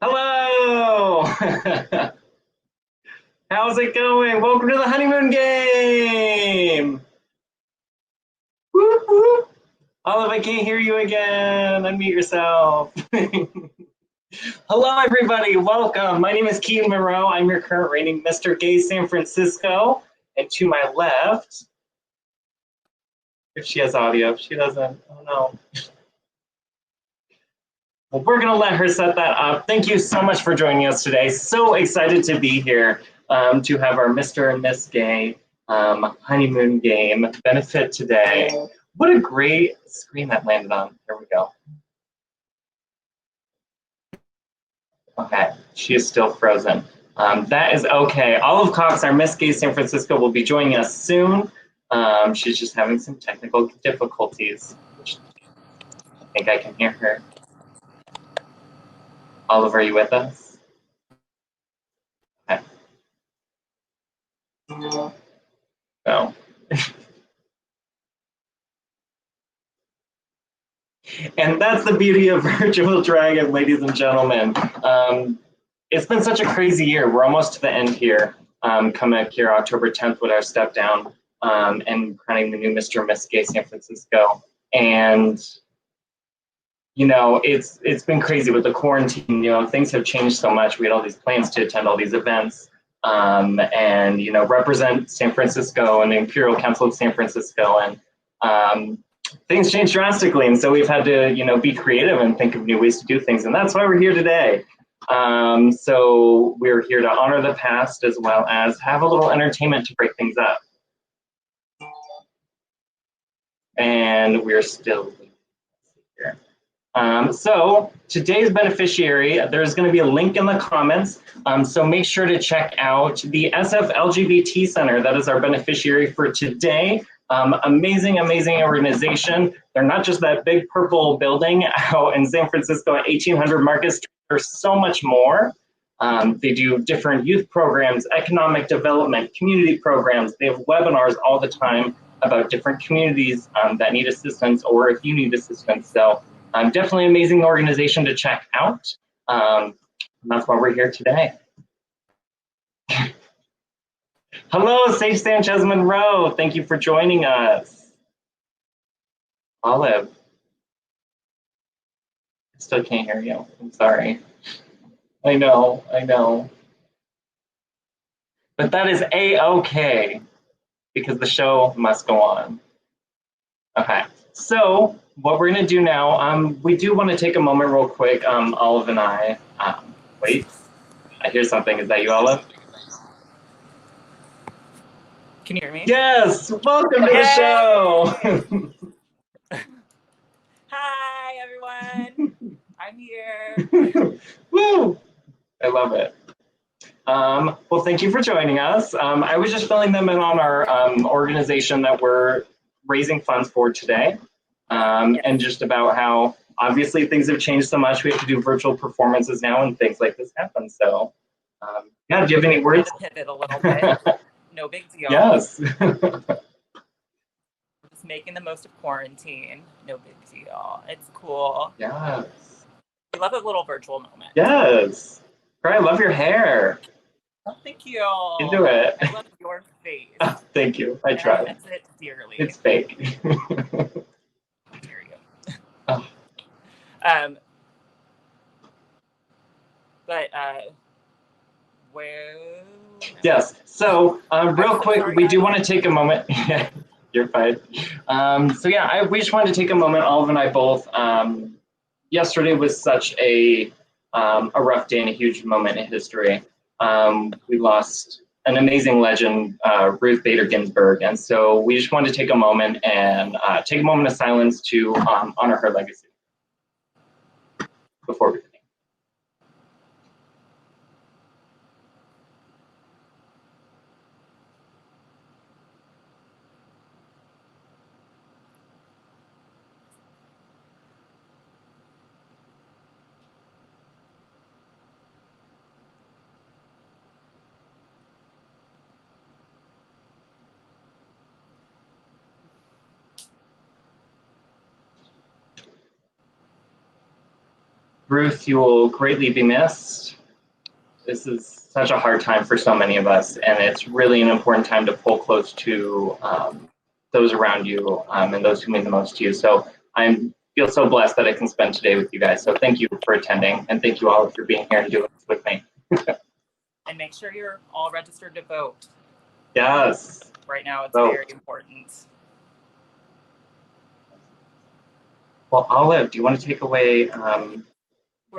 Hello! How's it going? Welcome to the Honeymoon Game! Whoop, whoop. Olive, I can't hear you again. Unmute yourself. Hello, everybody. Welcome. My name is Keaton Munro. I'm your current reigning Mr. Gay San Francisco. And to my left, if she has audio, if she doesn't, oh no. Well, we're going to let her set that up. Thank you so much for joining us today. So excited to be here to have our Mr. and Miss Gay Honeymoon Game benefit today. What a great screen that landed on. Here we go. Okay, she is still frozen. That is okay. Olive Cox, our Miss Gay San Francisco, will be joining us soon. She's just having some technical difficulties. I think I can hear her. Olive, are you with us? Okay. No. And that's the beauty of Virtual Dragon, ladies and gentlemen. It's been such a crazy year. We're almost to the end here. Coming up here October 10th with our step down and crowning the new Mr. and Miss Gay San Francisco. And you know, it's been crazy with the quarantine. You know, things have changed so much. We had all these plans to attend all these events and, you know, represent San Francisco and the Imperial Council of San Francisco. And things changed drastically. And so we've had to, you know, be creative and think of new ways to do things. And that's why we're here today. So we're here to honor the past as well as have a little entertainment to break things up. And we're still here. So today's beneficiary, there's going to be a link in the comments. So make sure to check out the SF LGBT Center. That is our beneficiary for today. Amazing, amazing organization. They're not just that big purple building out in San Francisco at 1800 Market Street. There's so much more. They do different youth programs, economic development, community programs. They have webinars all the time about different communities that need assistance or if you need assistance. So definitely an amazing organization to check out. And that's why we're here today. Hello, Sanchez Munro. Thank you for joining us. Olive. I still can't hear you. I'm sorry. I know. But that is A-okay because the show must go on. Okay, so what we're gonna do now, we do want to take a moment real quick, Olive and I. Wait, I hear something. Is that you, Olive? Can you hear me? Yes, welcome to the show. Hi, everyone. I'm here. Woo, I love it. Well, thank you for joining us. I was just filling them in on our organization that we're raising funds for today. And just about how obviously things have changed so much. We have to do virtual performances now and things like this happen. So yeah, do you have any words? To pivot a little bit. No big deal. Yes. Just making the most of quarantine. No big deal. It's cool. Yes. We love a little virtual moment. Yes. I love your hair. Oh, thank you. You do it. I love your face. Thank you. I tried. I miss it dearly. It's fake. Hear you. Oh. But where? Yes. So real quick, we do want to take a moment. You're fine. So yeah, we just wanted to take a moment. Olive and I both. Yesterday was such a rough day and a huge moment in history. We lost an amazing legend, Ruth Bader Ginsburg, and so we just wanted to take a moment and take a moment of silence to honor her legacy before we begin. Bruce, you will greatly be missed. This is such a hard time for so many of us, and it's really an important time to pull close to those around you and those who mean the most to you. So I feel so blessed that I can spend today with you guys. So thank you for attending, and thank you all for being here and doing this with me. And make sure you're all registered to vote. Yes. Right now, it's Vote. very important. Well, Olive, do you want to take away?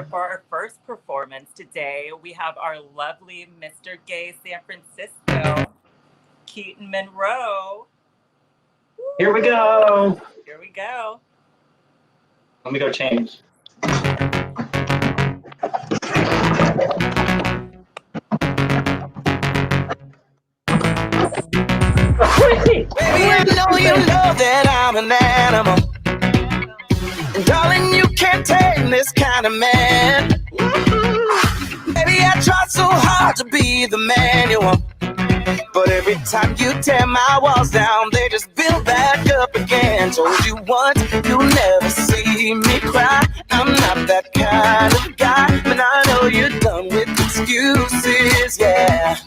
For our first performance today, we have our lovely Mr. Gay San Francisco, Keaton Munro. Here we go. Here we go. Let me go change. Baby, I know you know that I'm an animal. And darling, you can't tame this kind of man. Baby, I try so hard to be the man you want. But every time you tear my walls down, they just build back up again. Told you once, you'll never see me cry. I'm not that kind of guy, but I know you're done with excuses, yeah.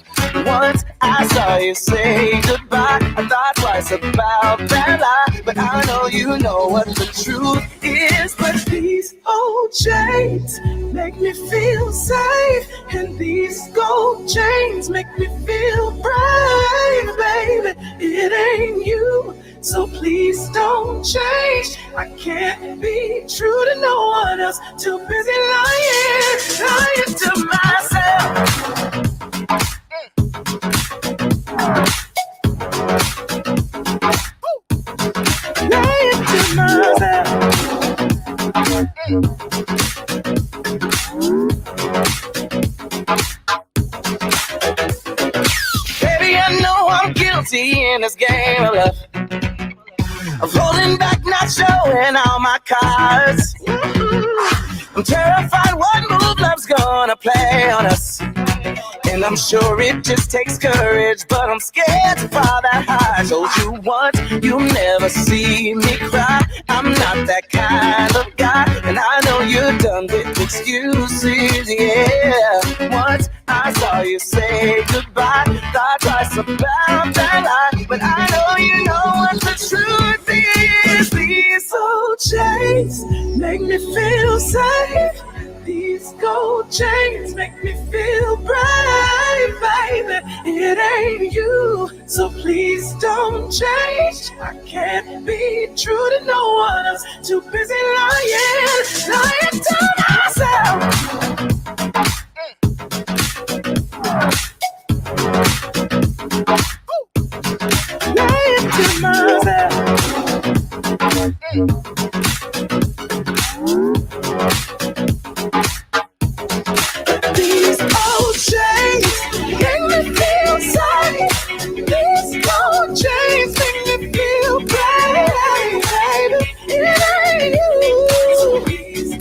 Once I saw you say goodbye, I thought twice about that lie. But I know you know what the truth is. But these old chains make me feel safe, and these gold chains make me feel brave, baby. It ain't you, so please don't change. I can't be true to no one else, too busy lying to myself. Lying to myself. Baby, I know I'm guilty in this game of love, of holding back, not showing all my cards. I'm terrified what move love's gonna play on us. And I'm sure it just takes courage, but I'm scared to fall that high. Told you once, you'll never see me cry. I'm not that kind of guy, and I know you're done with excuses, yeah. Once I saw you say goodbye, thought twice about that lie. But I know you know what the truth is. These old chains make me feel safe. These gold chains make me feel brave, baby. It ain't you, so please don't change. I can't be true to no one else, too busy lying to myself. Lying to myself. These old chains make me feel safe. These gold chains make me feel brave, baby. It ain't you. Please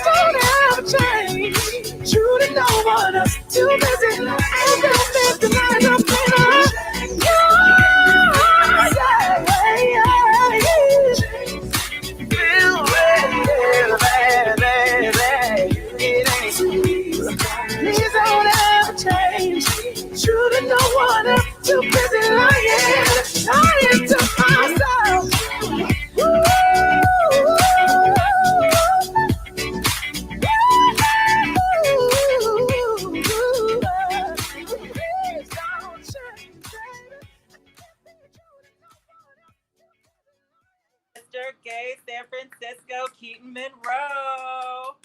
don't ever change. True to no one else, too busy. I'm gonna tonight, I'm gonna. True to no one else, too busy lying to myself. Woo! Mr. Gay San Francisco, Keaton Munro.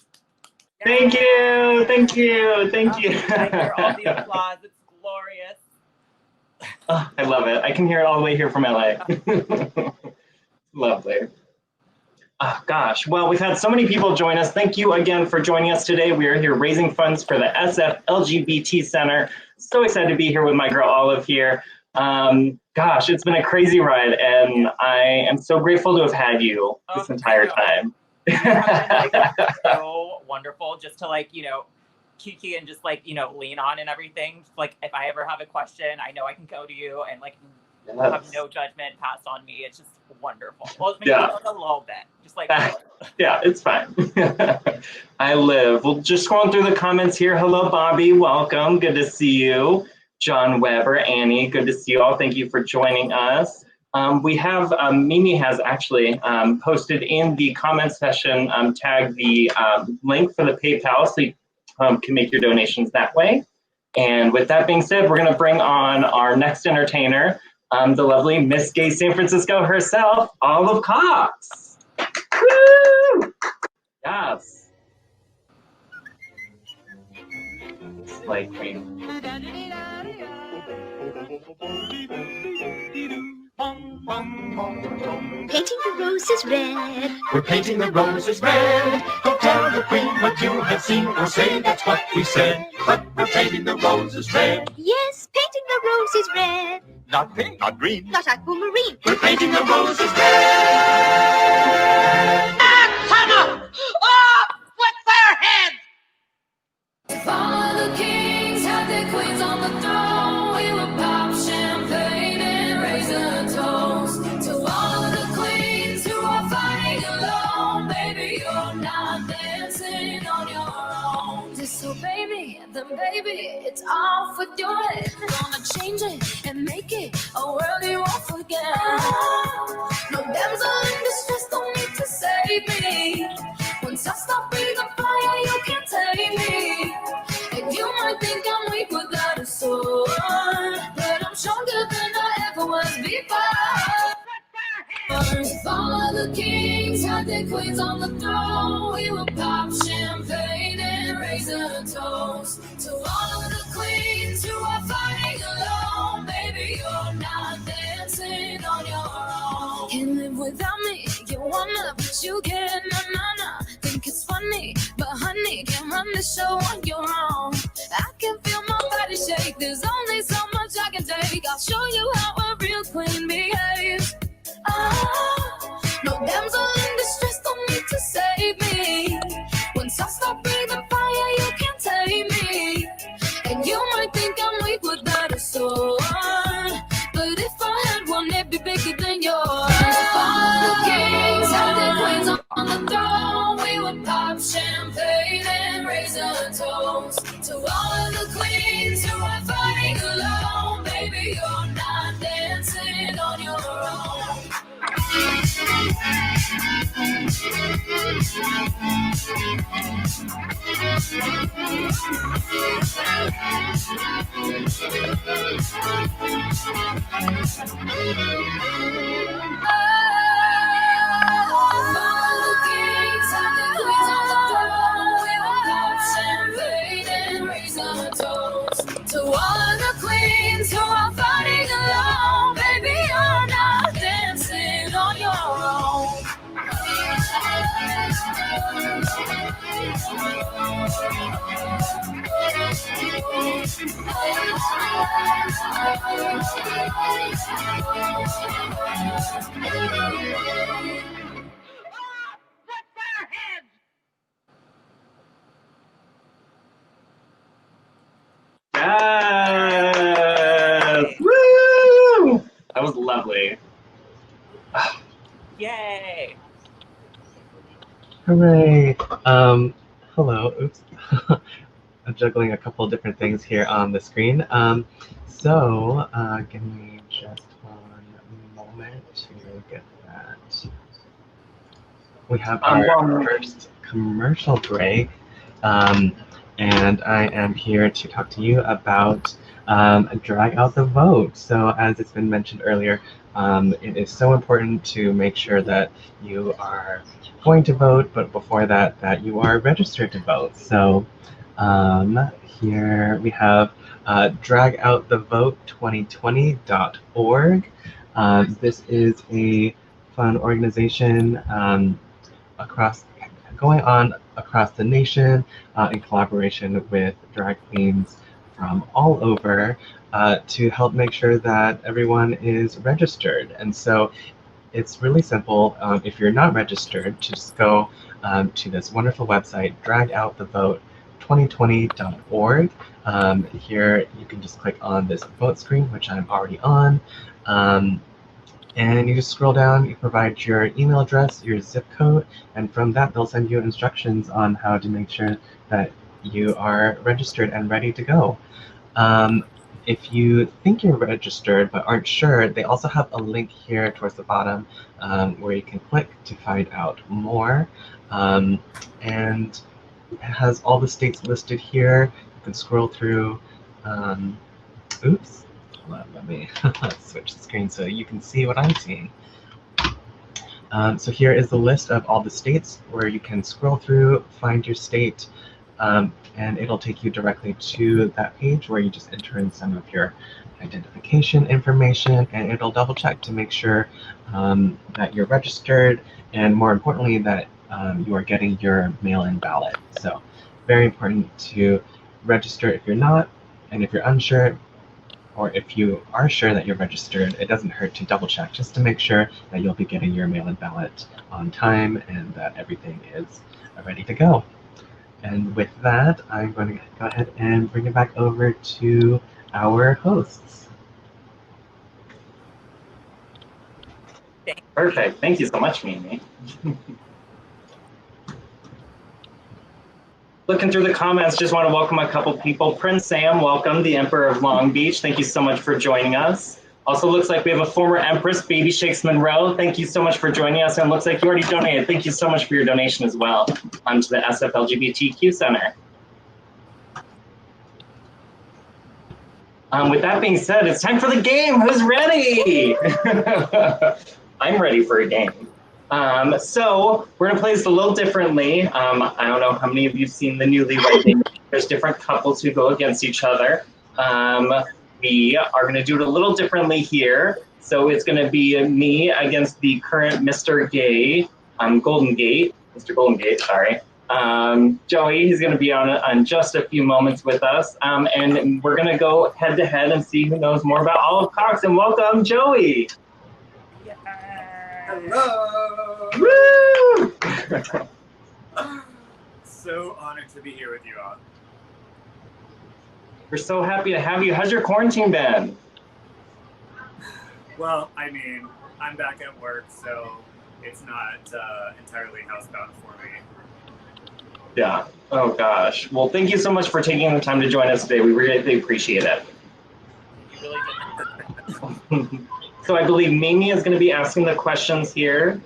Thank you, thank you, thank you. I hear all the applause. It's glorious. Oh, I love it. I can hear it all the way here from LA. Lovely. Oh, gosh. Well, we've had so many people join us. Thank you again for joining us today. We are here raising funds for the SF LGBT Center. So excited to be here with my girl Olive here. Gosh, it's been a crazy ride, and I am so grateful to have had you this entire time. You have been, like, so wonderful, just to, like, you know, Kiki and just, like, you know, lean on and everything. Like, if I ever have a question, I know I can go to you and, like, have no judgment passed on me. It's just wonderful. Well, maybe Yeah. a little bit, just like. Yeah, it's fine. I live. Well, just scrolling through the comments here. Hello, Bobbee. Welcome. Good to see you. John Weber, Annie. Good to see you all. Thank you for joining us. We have Mimi has actually posted in the comment section, tagged the link for the PayPal, so you can make your donations that way. And with that being said, we're going to bring on our next entertainer, the lovely Miss Gay San Francisco herself, Olive Cox. Woo! Yes. Slay queen. Painting the roses red. We're painting the roses red. Don't tell the queen what you have seen or say that's what we said. But we're painting the roses red. Yes, painting the roses red. Not pink, not green. Not aquamarine. We're painting the roses red. Summer! Off with their heads! All the kings had their queens on the throne. We would pop champagne and raise a toast to all of the queens who are fighting alone. Baby, you're not dancing on your own. Disobey me, then baby, it's off with your head. Gonna change it and make it a world you won't forget. No damsel in distress, don't need to save me. Once I stop breathing fire, you can't take me. And you might think I'm weak without a sword, but I'm stronger than I ever was before. If all of the kings had their queens on the throne, we would pop champagne and raise a toast to all of the queens who are fighting alone. Baby, you're not dancing on your own. Can't live without me, you wanna, but you can't, nah. Think it's funny, but honey, can't run the show on your own. I can feel my body shake, there's only so much I can take. I'll show you how a real queen behaves. No damsel in distress, don't need to save me. Once I stop breathing fire, you can't take me. And you might think I'm weak without a sword, but if I had one, it'd be bigger than yours. If all the kings had their queens on the throne, we would pop champagne and raise a toast to all of the queens who are fighting alone. Baby, you're not dancing on your own. To all of the queens who are fighting alone, baby, you're not dancing on your own. Yes! Woo! That was lovely. Yay! Hooray! Hello. Oops. I'm juggling a couple different things here on the screen. Give me just one moment to get that. We have our first commercial break, and I am here to talk to you about Drag Out the Vote. So as it's been mentioned earlier, it is so important to make sure that you are going to vote, but before that, that you are registered to vote. So here we have dragoutthevote2020.org. This is a fun organization going on across the nation in collaboration with drag queens from all over to help make sure that everyone is registered. And so it's really simple. If you're not registered, to just go to this wonderful website, dragoutthevote2020.org. Here you can just click on this vote screen, which I'm already on. And you just scroll down, you provide your email address, your zip code, and from that they'll send you instructions on how to make sure that you are registered and ready to go. If you think you're registered but aren't sure, they also have a link here towards the bottom where you can click to find out more. And it has all the states listed here. You can scroll through. Oops, let me switch the screen so you can see what I'm seeing. So here is the list of all the states where you can scroll through, find your state, and it'll take you directly to that page where you just enter in some of your identification information, and it'll double check to make sure that you're registered, and more importantly that you are getting your mail-in ballot. So very important to register if you're not, and if you're unsure, or if you are sure that you're registered, it doesn't hurt to double check just to make sure that you'll be getting your mail-in ballot on time and that everything is ready to go. And with that, I'm going to go ahead and bring it back over to our hosts. Perfect. Thank you so much, Mimi. Looking through the comments, just want to welcome a couple people. Prince Sam, welcome, the Emperor of Long Beach. Thank you so much for joining us. Also looks like we have a former Empress, Baby Shakes Monroe. Thank you so much for joining us. And looks like you already donated. Thank you so much for your donation as well to the SF LGBT Center. With that being said, it's time for the game. Who's ready? I'm ready for a game. So we're gonna play this a little differently. I don't know how many of you have seen the Newlywed Game. There's different couples who go against each other. We are gonna do it a little differently here. So it's gonna be me against the current Mr. Gay, Golden Gate, Mr. Golden Gate, sorry. Joey, he's gonna be on just a few moments with us. And we're gonna go head to head and see who knows more about Olive Cox. And welcome, Joey. Hello! Woo! So honored to be here with you all. We're so happy to have you. How's your quarantine been? Well, I mean, I'm back at work, so it's not entirely housebound for me. Yeah. Oh, gosh. Well, thank you so much for taking the time to join us today. We really appreciate it. You really did. So I believe Mimi is going to be asking the questions here.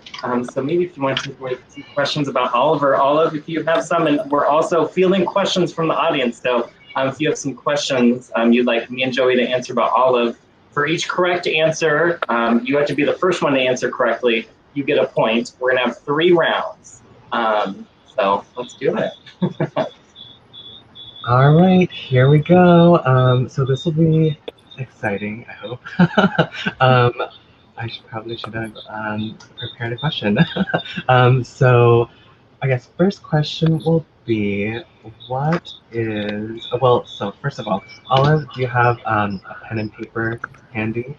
So maybe if you want to take some questions about Olive, if you have some, and we're also fielding questions from the audience. So if you have some questions you'd like me and Joey to answer about Olive, for each correct answer, you have to be the first one to answer correctly. You get a point. We're going to have 3 rounds. So let's do it. All right, here we go. So this will be exciting, I hope. I probably should have prepared a question. So I guess first question will be, what is, well, so first of all, Olive, do you have a pen and paper handy?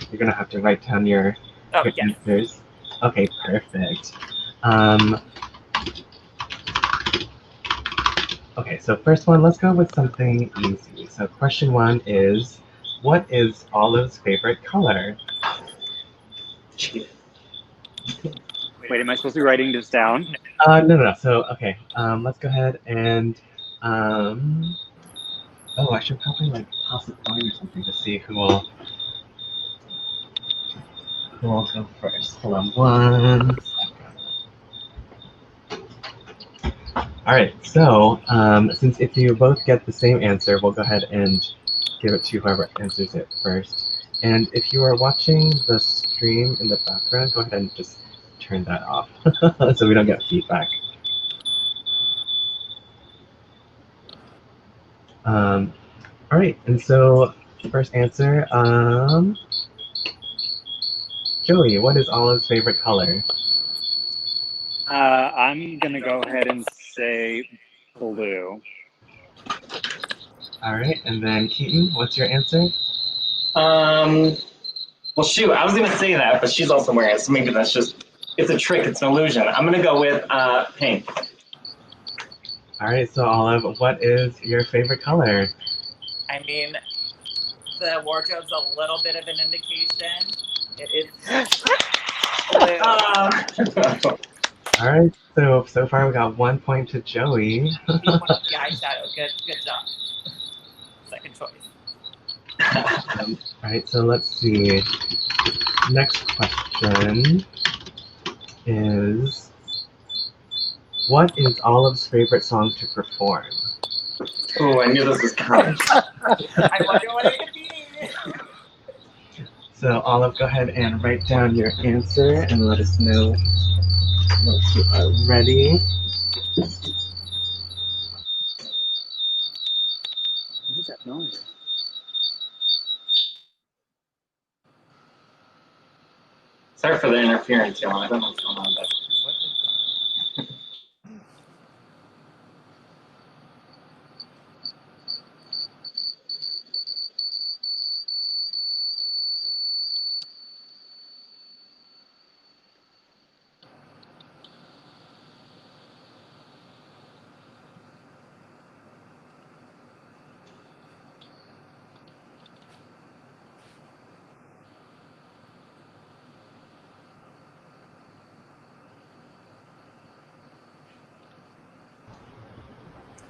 You're gonna have to write down your answers. Okay, perfect. Okay, so first one, let's go with something easy. So question 1 is, what is Olive's favorite color? Wait, am I supposed to be writing this down? No. So, okay, let's go ahead and, oh, I should probably like toss a coin or something to see who will go first. Hold on 1 second. All right, so since if you both get the same answer, we'll go ahead and give it to whoever answers it first. And if you are watching the stream in the background, go ahead and just turn that off so we don't get feedback. All right, and so first answer, Joey, what is Olive's favorite color? I'm gonna go ahead and say blue. All right, and then Keaton, what's your answer? Well, shoot, I was gonna say that, but she's also wearing it, so maybe that's just, it's a trick, it's an illusion. I'm gonna go with pink. All right, so Olive, what is your favorite color? I mean, the wardrobe's a little bit of an indication. It is. All right, so far we got 1 point to Joey. The eyeshadow. Good job. Second choice. All right, so let's see. Next question is, what is Olive's favorite song to perform? Oh, I knew this was coming. I wonder what it could be. So Olive, go ahead and write down your answer and let us know once you are ready. What is that noise? Sorry for the interference, y'all. I don't know what's going on, but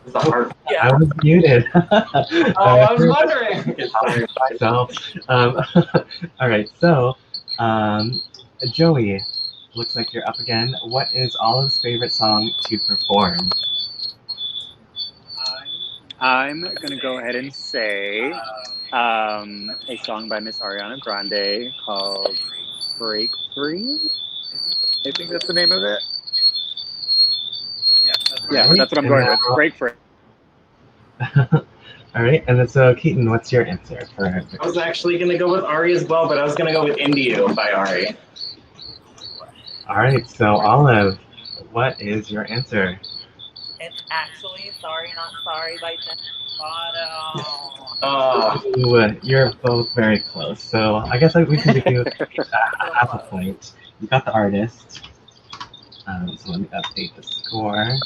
it's a hard. Yeah. I was muted. I was wondering. Myself. All right, so Joey, looks like you're up again. What is Olive's favorite song to perform? I'm gonna go ahead and say a song by Miss Ariana Grande called "Break Free." I think that's the name of it. Yeah, that's what I'm going with. Break Free. All right, and then so Keaton, what's your answer for her? I was actually going to go with Ari as well, but I was going to go with Indio by Ari. All right, so Olive, what is your answer? It's actually Sorry Not Sorry by Demi Lovato. Ooh, you're both very close. So I guess we can give you half a point. You got the artist. So let me update the score.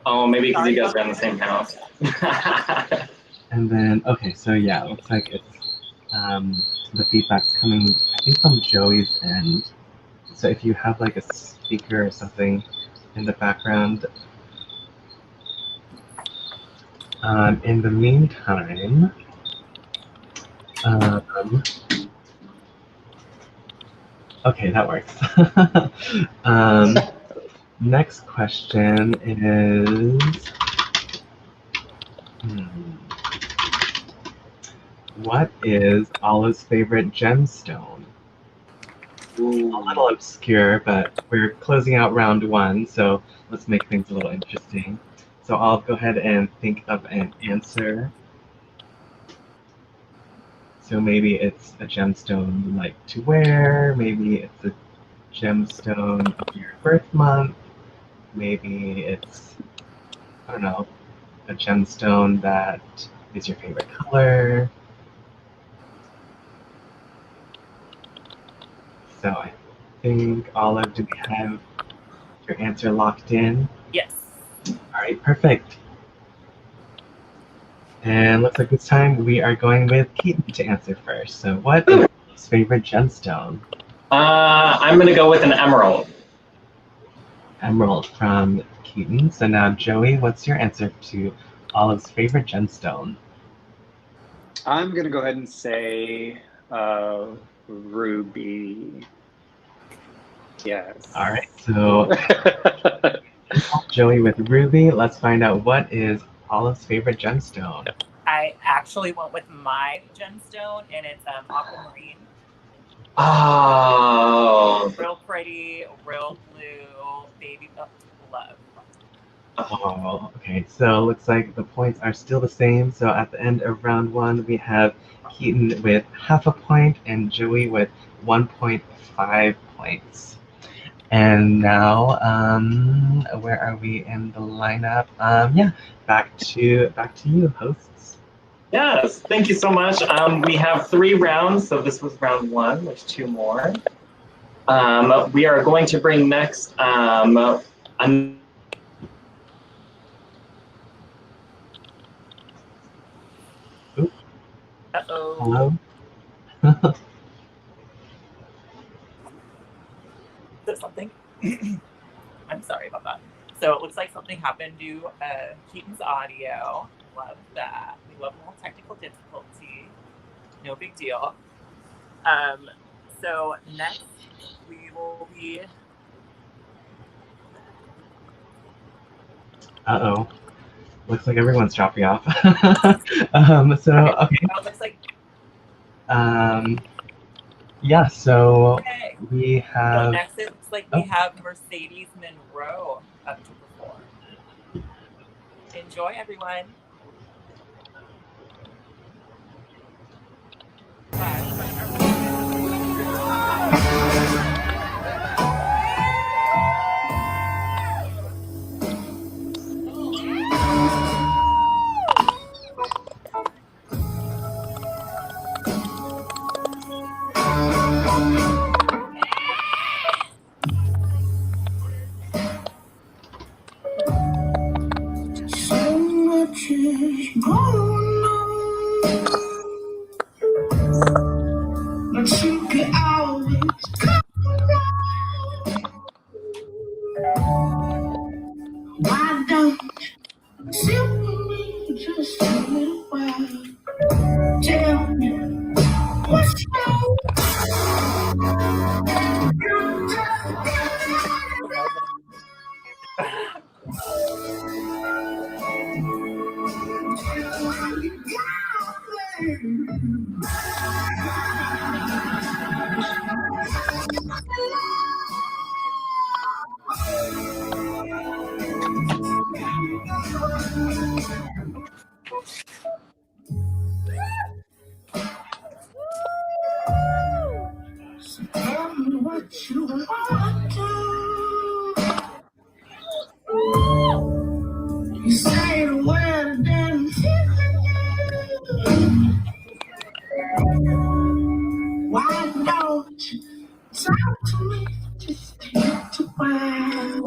Oh, maybe because you guys are in the same house. And then, okay, so yeah, it looks like it's, the feedback's coming, I think, from Joey's end. So if you have like a speaker or something in the background. In the meantime, okay, that works. Next question is, what is Olive's favorite gemstone? Ooh. A little obscure, but we're closing out round one, so let's make things a little interesting. So I'll go ahead and think of an answer. So maybe it's a gemstone you like to wear, maybe it's a gemstone of your birth month, maybe it's, I don't know, a gemstone that is your favorite color. So I think, Olive, do we have your answer locked in? Yes. All right, perfect. And looks like this time we are going with Keaton to answer first. So what is his favorite gemstone? I'm going to go with an emerald. Emerald from Keaton. So now, Joey, what's your answer to Olive's favorite gemstone? I'm going to go ahead and say ruby. Yes. All right, so Joey with ruby. Let's find out what is Olive's favorite gemstone. I actually went with my gemstone, and it's aquamarine. Oh. Real pretty, real blue, baby love. Oh, okay. So looks like the points are still the same. So at the end of round one, we have Keaton with half a point and Joey with 1.5 points. And now, where are we in the lineup? Yeah, back to you, hosts. Yes, thank you so much. We have 3 rounds, so this was round 1. There's 2 more. We are going to bring next Uh-oh. Hello? So something, I'm sorry about that. So it looks like something happened to Keaton's audio. Love that. We love a little technical difficulty. No big deal. So next we will be... Uh-oh. Looks like everyone's dropping off. Okay. Well, it looks like... Yeah, so Okay. we have... So next it looks like we have Mercedez Munro up to perform. Enjoy, everyone. So much is going on, but you can always come around. Why don't you sit with me just a little while? Tell me what's wrong. Tell me what you want to. You say the word and then why don't you talk to me just a little while?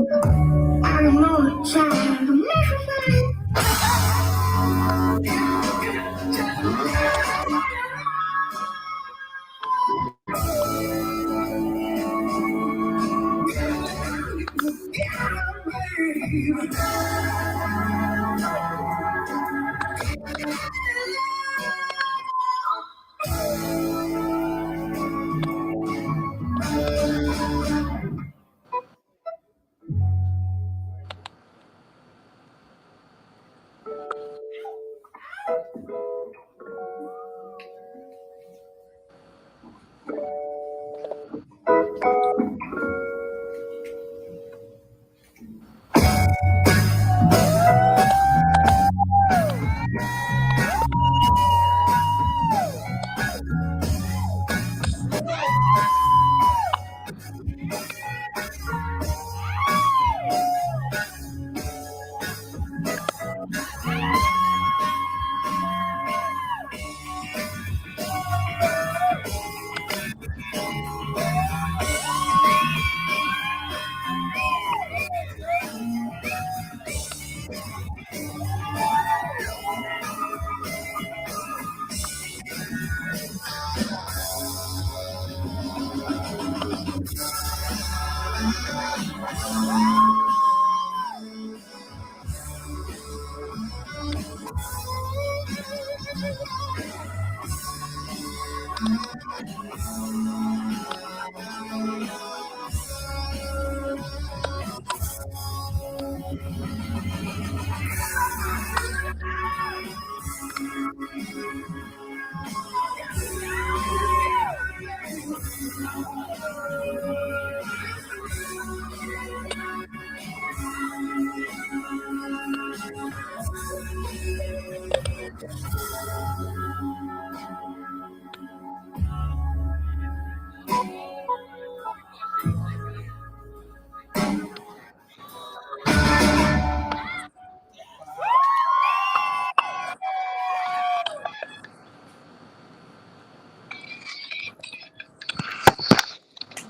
I know you're trying to make me.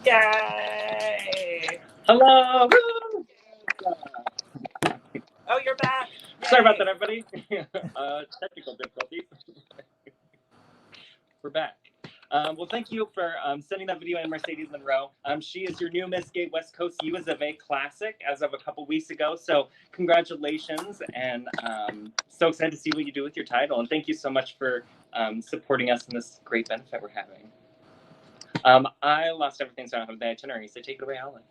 Yay! Hello! Oh, you're back. Sorry about that, everybody. Technical difficulties. We're back. Well, thank you for sending that video in, Mercedez Munro. She is your new Miss Gay West Coast US of A Classic as of a couple weeks ago. So congratulations, and so excited to see what you do with your title. And thank you so much for supporting us in this great benefit we're having. I lost everything, so I don't have the itinerary. So take it away, Alan.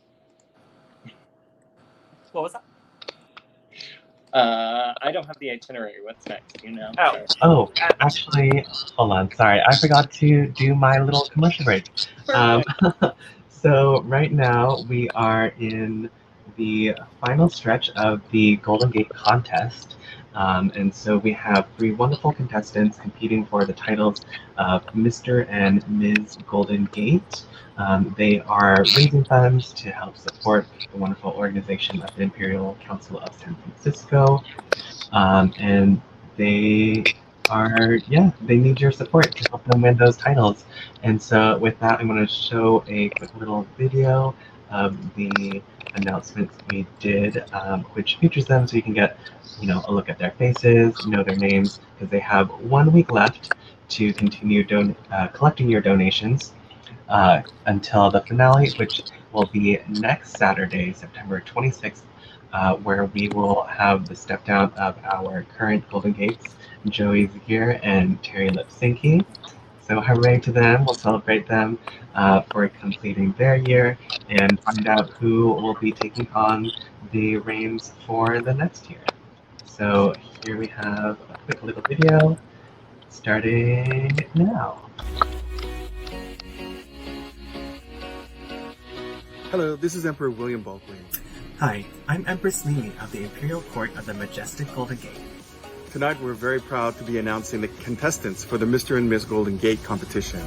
What was that? I don't have the itinerary. What's next? You know? Oh, actually, hold on. Sorry, I forgot to do my little commercial break. So right now we are in the final stretch of the Golden Gate contest. And so we have 3 wonderful contestants competing for the titles of Mr. and Ms. Golden Gate. They are raising funds to help support the wonderful organization of the Imperial Council of San Francisco. And they are, they need your support to help them win those titles. And so with that, I'm going to show a quick little video of the announcements we did, which features them so you can get, a look at their faces, know their names, because they have 1 week left to continue collecting your donations until the finale, which will be next Saturday, September 26th, where we will have the step down of our current Golden Gates, Joey Zagier and Terry Lipsinki. So hooray to them. We'll celebrate them for completing their year and find out who will be taking on the reins for the next year. So here we have a quick little video starting now. Hello, this is Emperor William Bulkley. Hi, I'm Empress Mimi of the Imperial Court of the Majestic Golden Gate. Tonight we're very proud to be announcing the contestants for the Mr. and Miss Golden Gate competition.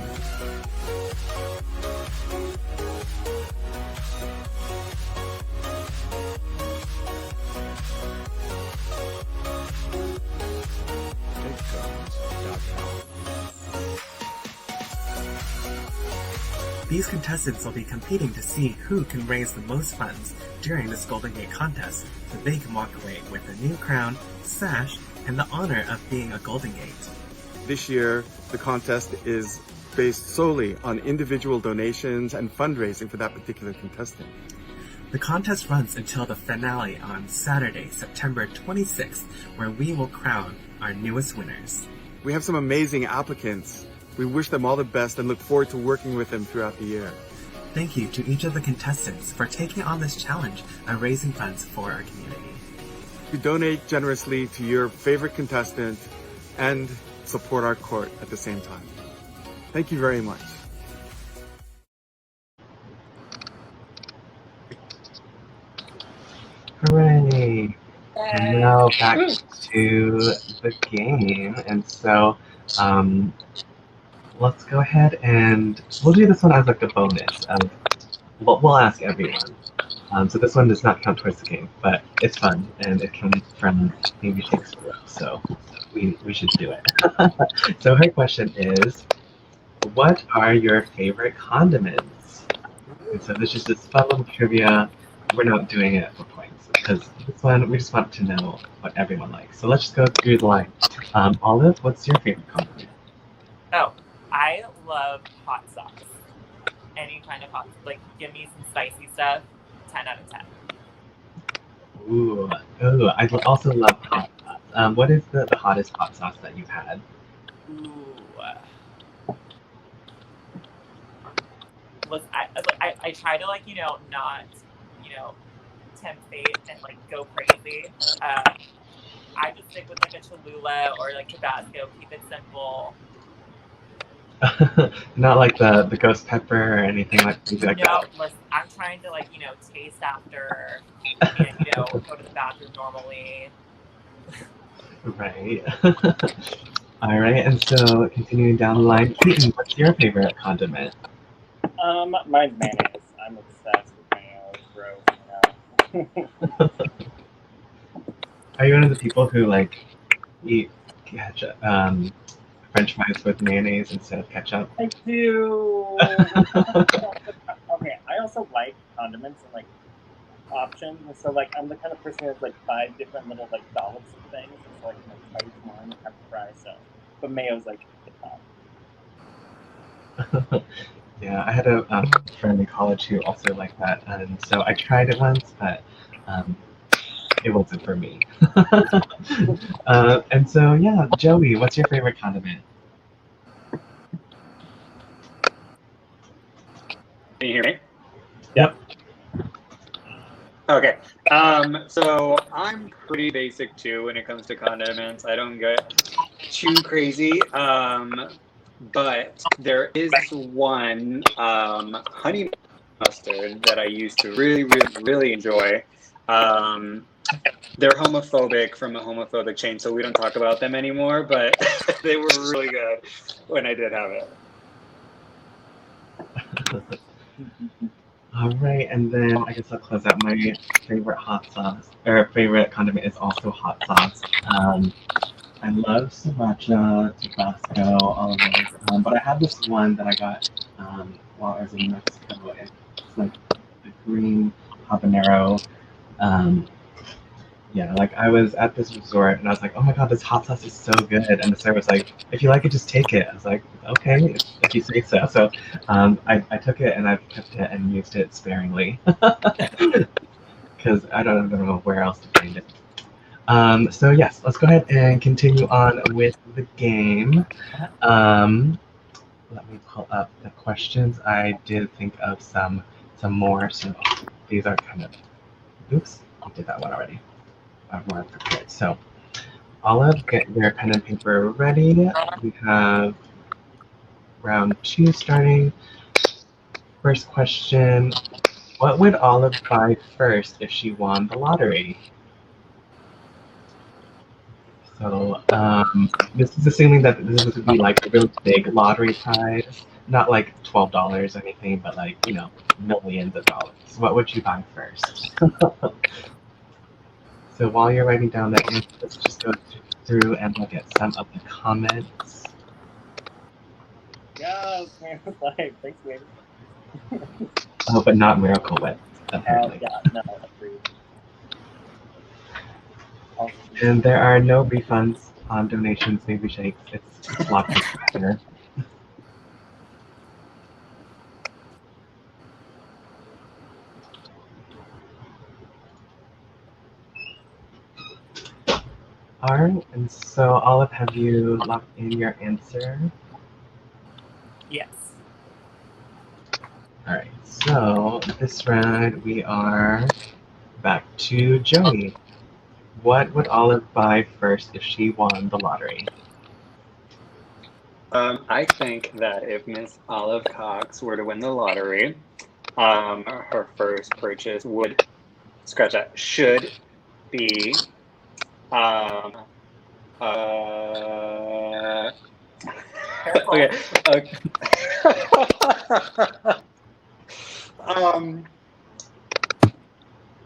These contestants will be competing to see who can raise the most funds during this Golden Gate contest so they can walk away with a new crown, sash, and the honor of being a Golden Gate. This year, the contest is based solely on individual donations and fundraising for that particular contestant. The contest runs until the finale on Saturday, September 26th, where we will crown our newest winners. We have some amazing applicants. We wish them all the best and look forward to working with them throughout the year. Thank you to each of the contestants for taking on this challenge and raising funds for our community. We donate generously to your favorite contestant and support our court at the same time. Thank you very much. Hooray! And now back to the game, and so let's go ahead and we'll do this one as like a bonus. We'll ask everyone. So this one does not count towards the game, but it's fun and it comes from Amy Shakespeare, so we should do it. So her question is, what are your favorite condiments? And so this is just fun little trivia. We're not doing it for points because this one we just want to know what everyone likes. So let's just go through the line. Olive, what's your favorite condiment? Oh, I love hot sauce. Any kind of hot, like give me some spicy stuff. 10 out of 10. Ooh, I also love hot sauce. What is the hottest hot sauce that you've had? Ooh. I try to not, tempt fate and go crazy. I just stick with a Cholula or Tabasco. Keep it simple. Not like the ghost pepper or anything like that. No, listen, I'm trying to taste after and go to the bathroom normally. Right. All right, and so continuing down the line, Keaton, what's your favorite condiment? Mine's mayonnaise. I'm obsessed with mayonnaise. Gross. Are you one of the people who eat ketchup, French fries with mayonnaise instead of ketchup? I do. Okay, I also like condiments and options, and so I'm the kind of person who has 5 different little dollops of things. And so try each one, have to fry. So, but mayo's the top. Yeah, I had a friend in college who also liked that, and so I tried it once, but it wasn't for me. And so, yeah, Joey, what's your favorite condiment? Can you hear me? Yep. Okay. So I'm pretty basic too when it comes to condiments. I don't get too crazy. But there is one honey mustard that I used to really enjoy. They're homophobic from a homophobic chain, so we don't talk about them anymore, but they were really good when I did have it. All right, and then I guess I'll close out. My favorite hot sauce, or favorite condiment is also hot sauce. I love sriracha, Tabasco, all of those. But I have this one that I got while I was in Mexico. It's like the green habanero. Yeah, like I was at this resort and I was like, oh my god, this hot sauce is so good. And the server was like, if you like it, just take it. I was like, okay, if you say so. So I took it and I've kept it and used it sparingly. Because I don't know where else to find it. So yes, let's go ahead and continue on with the game. Let me pull up the questions. I did think of some more, so these are kind of, oops, I did that one already. I'm more prepared. So Olive, get your pen and paper ready. We have round 2 starting. First question, what would Olive buy first if she won the lottery? So this is assuming that this would be like a really big lottery prize, not like $12 or anything, but like, you know, millions of dollars. What would you buy first? So while you're writing down the answer, let's just go through and look at some of the comments. Yeah, like, thanks, baby. Oh, but not Miracle Whip, apparently. Yeah, no, agreed. And there are no refunds on donations, maybe shakes. It's locked in here. All right, and so Olive, have you locked in your answer? Yes. All right, so this round we are back to Joey. What would Olive buy first if she won the lottery? I think that if Miss Olive Cox were to win the lottery, her first purchase would, should be okay.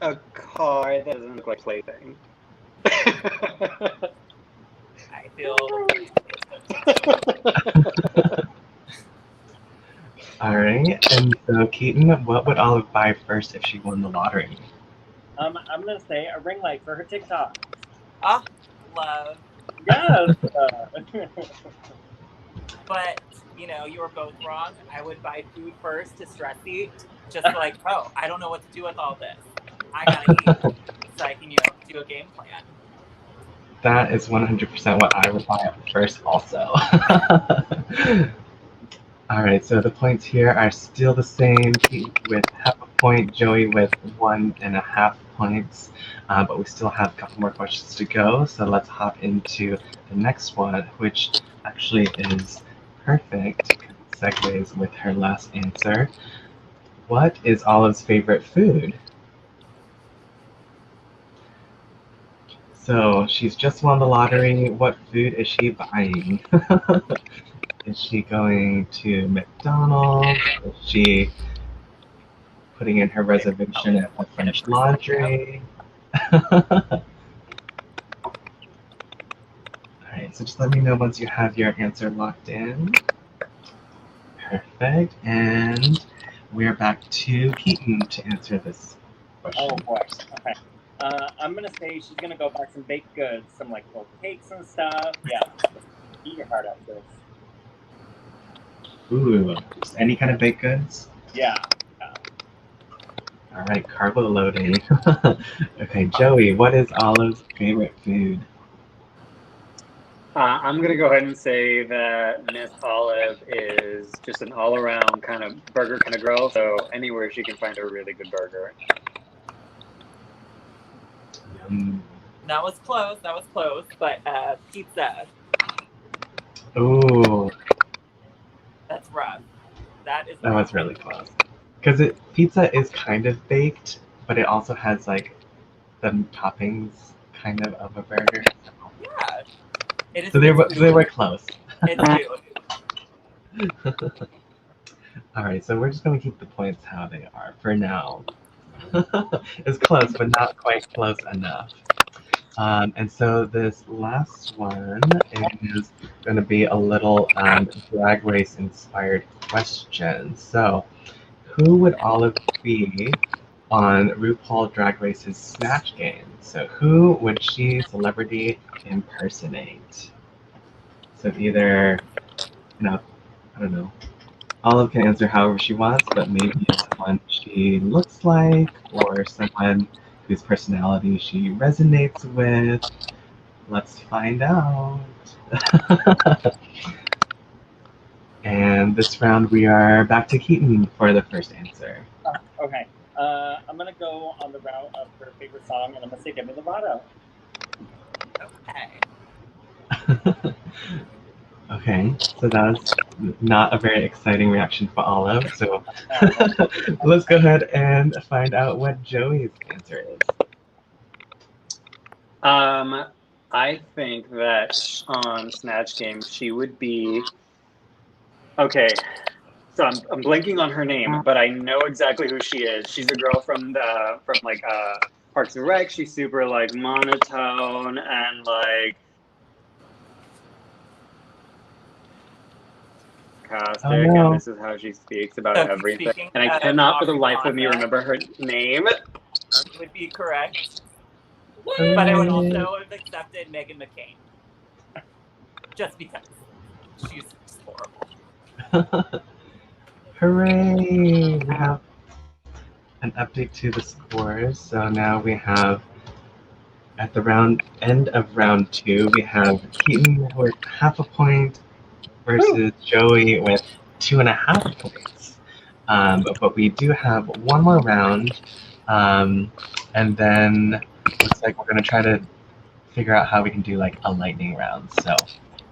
A car that doesn't look like plaything. I feel. All right, and so Keaton, what would Olive buy first if she won the lottery? I'm gonna say a ring light for her TikTok. Ah, love. Yes. But you know, you were both wrong. I would buy food first to stress eat. Just like, oh, I don't know what to do with all this. I gotta eat so I can, you know, do a game plan. That is 100% what I would buy up first also. All right, so the points here are still the same. Pete with half a point, Joey with 1.5 points, but we still have a couple more questions to go. So let's hop into the next one, which actually is perfect. Segues with her last answer. What is Olive's favorite food? So she's just won the lottery. What food is she buying? Is she going to McDonald's? Is she putting in her reservation at the French Laundry? Alright, so just let me know once you have your answer locked in. Perfect. And we're back to Keaton to answer this question. Oh boy. Okay. I'm gonna say she's gonna go buy some baked goods, some like little cakes and stuff. Yeah. Eat your heart out, sis. Ooh, just any kind of baked goods? Yeah. All right, carbo loading. Okay, Joey, what is Olive's favorite food? I'm gonna go ahead and say that Miss Olive is just an all-around kind of burger kind of girl. So anywhere she can find a really good burger. That was close. But pizza. Ooh, That's rough. That was really close. Because pizza is kind of baked, but it also has like the toppings kind of a burger. Yeah. It is. So they were close. It's All right, so we're just gonna keep the points how they are for now. It's close, but not quite close enough. And so this last one is going to be a little Drag Race inspired question. So, who would Olive be on RuPaul Drag Race's Snatch Game? So, who would she celebrity impersonate? So either, I don't know. Olive can answer however she wants, but maybe someone she looks like, or someone whose personality she resonates with. Let's find out. And this round we are back to Keaton for the first answer. Okay. I'm gonna go on the route of her favorite song, and I'm gonna say "Demi Lovato." Okay. Okay, so that's not a very exciting reaction for Olive. So let's go ahead and find out what Joey's answer is. I think that on Snatch Game she would be. Okay, so I'm blanking on her name, but I know exactly who she is. She's a girl from Parks and Rec. She's super like monotone and like sarcastic, and this is how she speaks about everything. And I cannot for the life of me remember her name. Would be correct. But I would also have accepted Megan McCain. Just because. She's just horrible. Hooray! We have an update to the scores. So now we have, at the end of round 2, we have Keaton with half a point versus Joey with 2.5 points. But we do have one more round, and then looks like we're going to try to figure out how we can do like a lightning round. So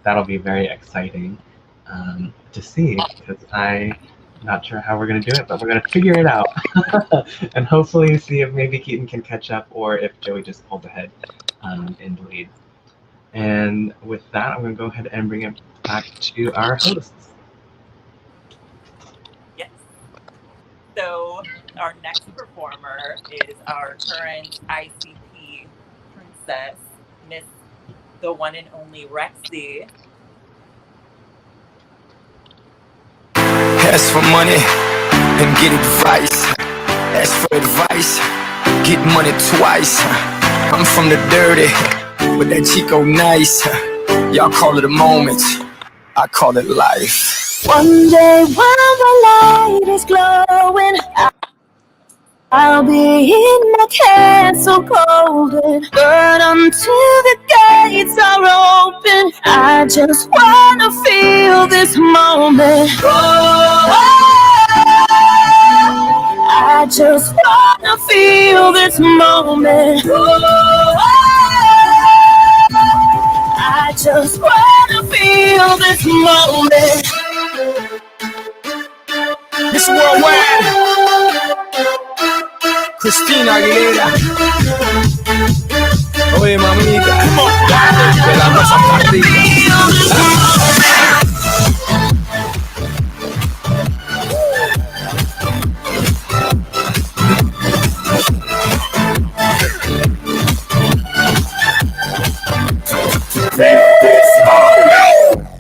that'll be very exciting to see, because I'm not sure how we're going to do it, but we're going to figure it out. And hopefully see if maybe Keaton can catch up, or if Joey just pulls ahead in the lead. And with that, I'm going to go ahead and bring it back to our hosts. Yes. So our next performer is our current ICP princess, Miss the One and Only Rexy. Ask for money and get advice. Ask for advice, get money twice. I'm from the dirty, but that Chico nice. Y'all call it a moment, I call it life. One day while the light is glowing, I'll be in my castle golden. But until the gates are open, I just wanna feel this moment. I just wanna feel this moment. I just wanna feel this moment. Miss Worldwide, Christina Aguilera. Oye, mamita, que la cosa está arriba.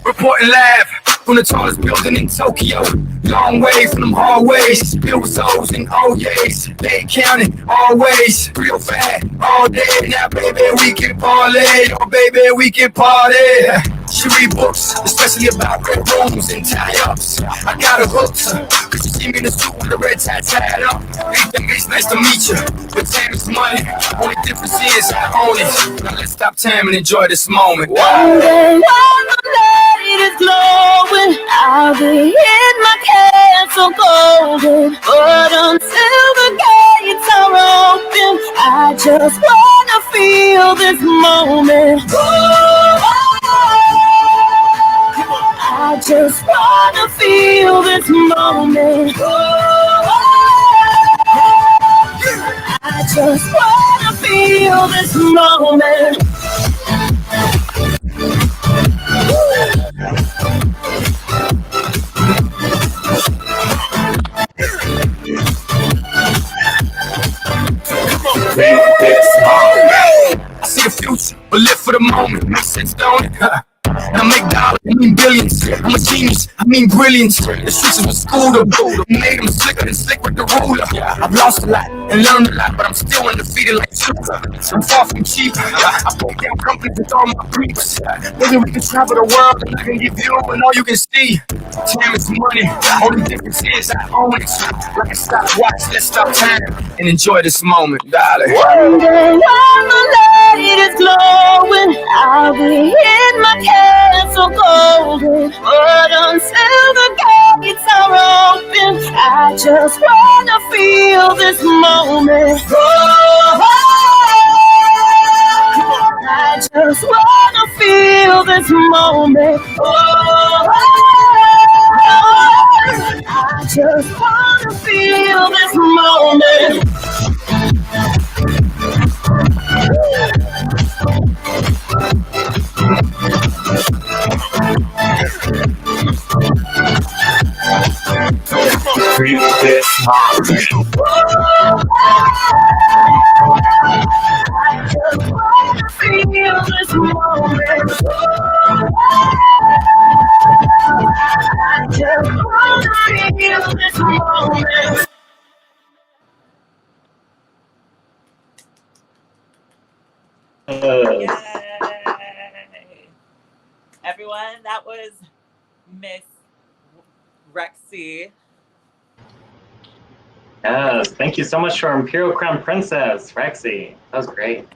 Reporting live from the tallest building in Tokyo. Long way from them hallways, filled with O's and O's. They counting always, real fat all day. Now baby we can parlay, oh baby we can party. She read books, especially about red rooms and tie-ups. I got her hooked, cause she see me in the suit with a red tie tied up. Hey, it's nice to meet you, but time is money. Only difference is I own it. Now let's stop time and enjoy this moment. One day while the light is glowing, I'll be in my castle golden. But until the gates are open, I just wanna feel this moment. I just wanna feel this moment. I just wanna feel this moment. I see the future, but live for the moment. Makes sense, don't it? Now make dollars, I mean billions. I'm a genius, I mean brilliance. The streets of the school, the builder made them slicker than slick with the ruler. I've lost a lot and learned a lot, but I'm still undefeated like Chuka. I'm far from cheap. I broke down companies with all my creeps. Maybe we can travel the world and I can give you and all you can see. Time is money, only difference is I own it. Like a stopwatch, let's stop time and enjoy this moment, darling. One day while the light is glowing, I'll be in my castle golden. But until the gates are open, I just wanna feel this moment. I just wanna feel this moment. I just wanna feel this moment. Creep this hard. I just wanna feel this moment. I just wanna feel this moment. Yay! Everyone, that was Miss Rexy. Yes, thank you so much to our Imperial Crown Princess, Rexy. That was great.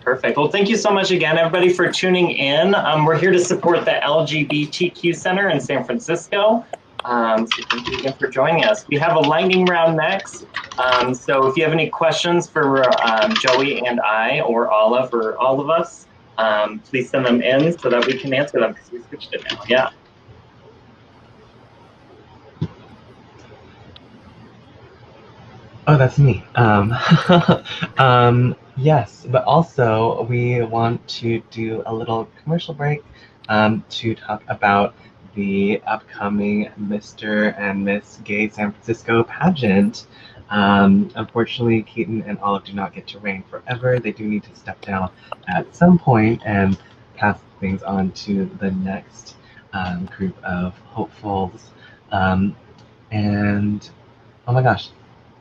Perfect. Well, thank you so much again, everybody, for tuning in. We're here to support the LGBTQ Center in San Francisco. So thank you again for joining us. We have a lightning round next. So if you have any questions for Joey and I, or Olive, or all of us, please send them in so that we can answer them, because we switched it now. Yeah. Oh, that's me. Yes, but also we want to do a little commercial break to talk about the upcoming Mr. and Miss Gay San Francisco pageant. Unfortunately, Keaton and Olive do not get to reign forever. They do need to step down at some point and pass things on to the next group of hopefuls. And oh my gosh,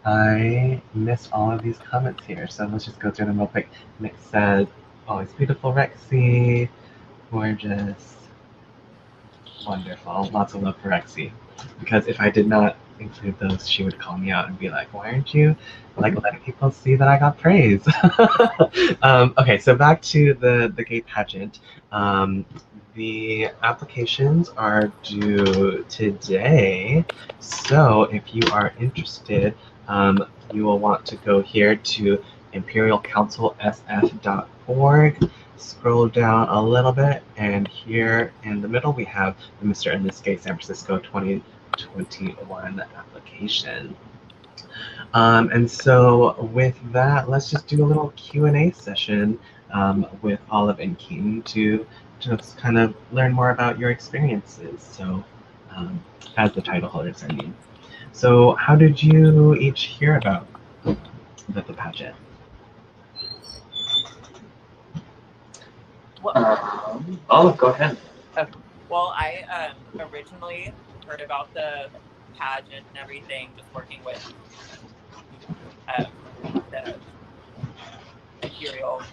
I missed all of these comments here, so let's just go through them real quick. Nick said, always beautiful, Rexy, gorgeous, wonderful, lots of love for Rexy. Because if I did not include those, she would call me out and be like, why aren't you like letting people see that I got praise? Okay, so back to the gay pageant. The applications are due today, so if you are interested, you will want to go here to imperialcouncilsf.org, scroll down a little bit, and here in the middle we have the Mr. and Miss Gay San Francisco 2021 application. And so with that, let's just do a little Q&A session with Olive and Keaton to just kind of learn more about your experiences. So as the title holders, I mean. So how did you each hear about the pageant? Olive, go ahead. Well, I originally heard about the pageant and everything just working with the Imperial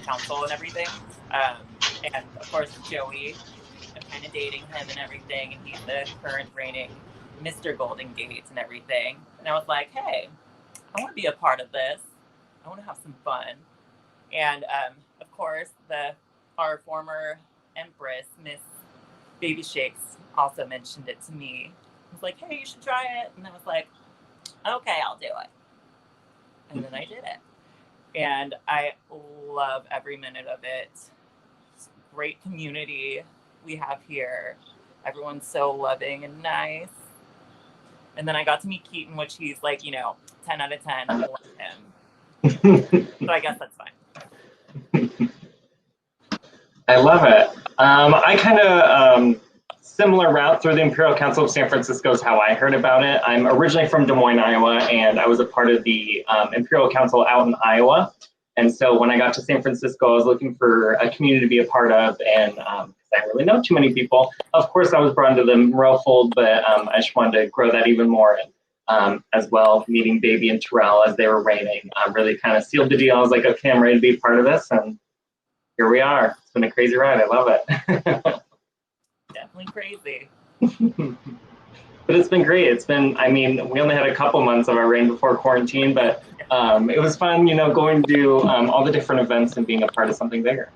council and everything. And of course, Joey, I'm kind of dating him and everything, and he's the current reigning Mr. Golden Gate and everything. And I was like, hey, I want to be a part of this. I want to have some fun. And of course, our former Empress, Miss Baby Shakes, also mentioned it to me. I was like, hey, you should try it. And I was like, okay, I'll do it. And then I did it. And I love every minute of it. It's a great community we have here. Everyone's so loving and nice. And then I got to meet Keaton, which he's like, 10 out of 10. I love him. So I guess that's fine. I love it. I kind of similar route through the Imperial Council of San Francisco is how I heard about it. I'm originally from Des Moines, Iowa, and I was a part of the Imperial Council out in Iowa. And so when I got to San Francisco, I was looking for a community to be a part of, and I didn't really know too many people. Of course, I was brought into the Munro fold, but I just wanted to grow that even more. As well, meeting Baby and Terrell as they were reigning, really kind of sealed the deal. I was like, okay, I'm ready to be part of this, and here we are. It's been a crazy ride. I love it. Definitely crazy. But it's been great. It's been, we only had a couple months of our reign before quarantine, but it was fun, going to all the different events and being a part of something bigger.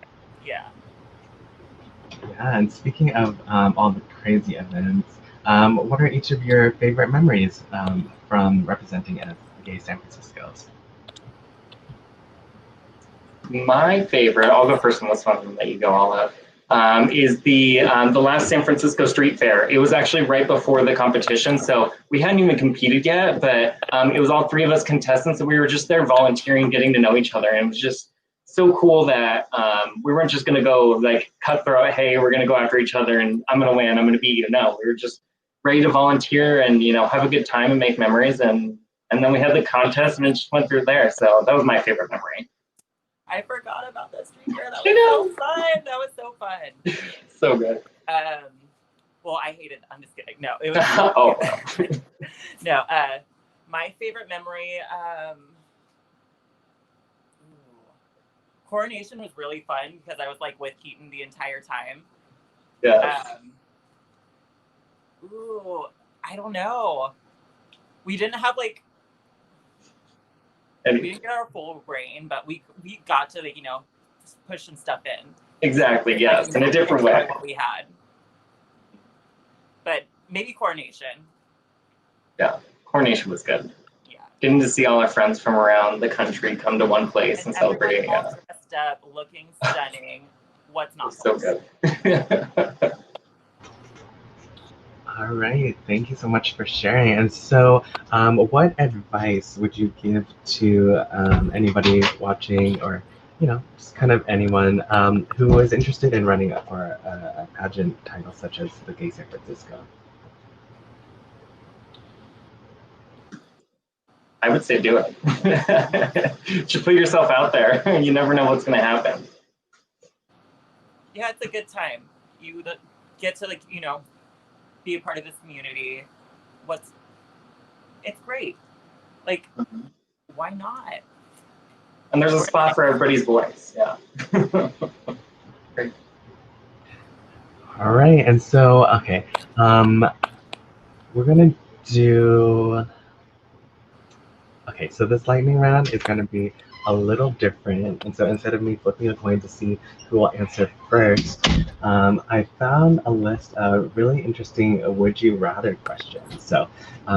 Yeah. Yeah, and speaking of all the crazy events, what are each of your favorite memories from representing as Gay San Francisco's? My favorite, I'll go first on this one and let you go all out, is the last San Francisco Street Fair. It was actually right before the competition, so we hadn't even competed yet, but it was all three of us contestants, and we were just there volunteering, getting to know each other, and it was just so cool that we weren't just going to go like cutthroat, hey, we're going to go after each other and I'm going to win, I'm going to beat you. No, we were just ready to volunteer and have a good time and make memories, and then we had the contest and it just went through there. So that was my favorite memory. I forgot about that street fair. That was so fun. That was so fun. So good. Well, I hated it. I'm just kidding. No, it was no, my favorite memory, Coronation was really fun because I was like with Keaton the entire time. Yeah. I don't know. We didn't have we didn't get our full reign, but we got to push some stuff in. Exactly. Yes, in a different way. What we had, but maybe Coronation. Yeah, Coronation was good. Yeah. Getting to see all our friends from around the country come to one place and celebrate. Yeah. Dressed up, looking stunning. What's not so good. All right, thank you so much for sharing. And so, what advice would you give to anybody watching, or just kind of anyone who is interested in running for a pageant title such as the Gay San Francisco? I would say do it. Just put yourself out there. You never know what's going to happen. Yeah, it's a good time. You get to be a part of this community. It's great. Why not? And there's a spot for everybody's voice. Yeah. Great. All right, and so okay, we're gonna do. Okay, so this lightning round is gonna be a little different, and so instead of me flipping a coin to see who will answer first, I found a list of really interesting would you rather questions. So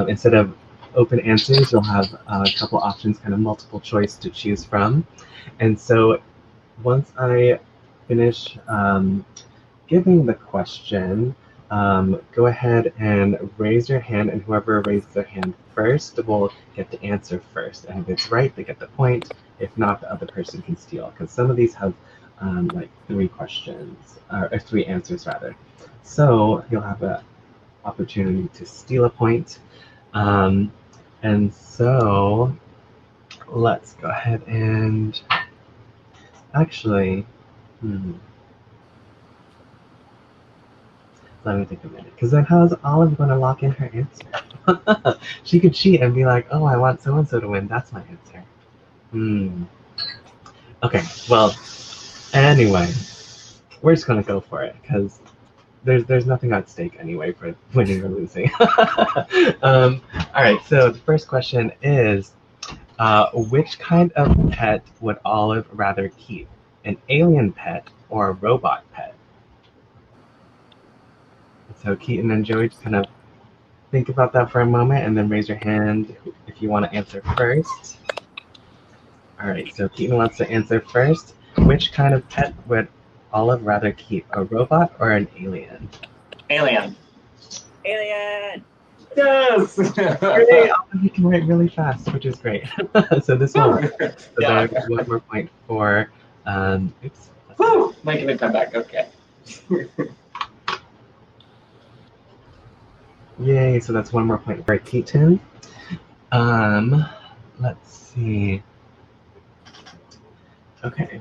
instead of open answers, you'll have a couple options, kind of multiple choice to choose from. And so once I finish giving the question, go ahead and raise your hand, and whoever raises their hand first will get to answer first. And if it's right, they get the point. If not, the other person can steal, because some of these have three questions, or three answers rather. So you'll have an opportunity to steal a point. And so let's go ahead and actually, let me take a minute, because then how's Olive going to lock in her answer? She could cheat and be like, oh, I want so-and-so to win. That's my answer. Okay, well, anyway, we're just gonna go for it because there's nothing at stake anyway for winning or losing. All right, so the first question is, which kind of pet would Olive rather keep? An alien pet or a robot pet? So Keaton and Joey, just kind of think about that for a moment and then raise your hand if you want to answer first. All right, so Keaton wants to answer first. Which kind of pet would Olive rather keep, a robot or an alien? Alien. Alien! Yes! Great, you can write really fast, which is great. So this one, so Yeah. there's one more point for, oops. Woo! Making it come back, okay. Yay, so that's one more point for Keaton. Let's see. Okay.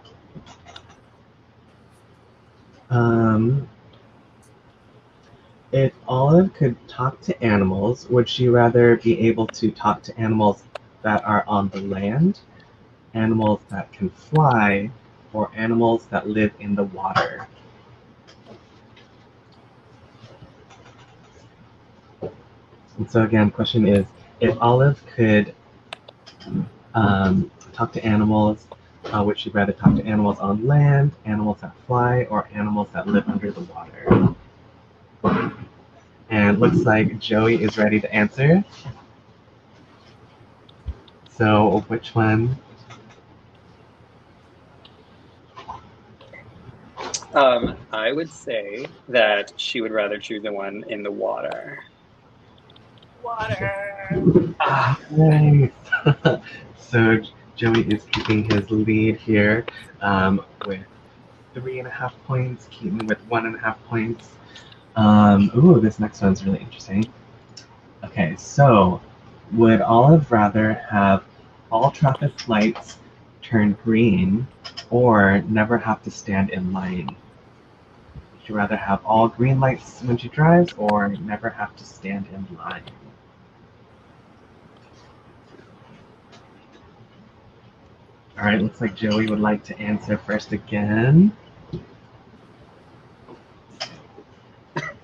If Olive could talk to animals, would she rather be able to talk to animals that are on the land, animals that can fly, or animals that live in the water? And so again, question is, if Olive could talk to animals, would she rather talk to animals on land, animals that fly, or animals that live under the water? And looks like Joey is ready to answer. So which one? I would say that she would rather choose the one in the water. Water! Nice. So Joey is keeping his lead here with 3.5 points, Keaton with 1.5 points. Ooh, this next one's really interesting. Okay, so would Olive rather have all traffic lights turn green or never have to stand in line? Would you rather have all green lights when she drives or never have to stand in line? All right, looks like Joey would like to answer first again.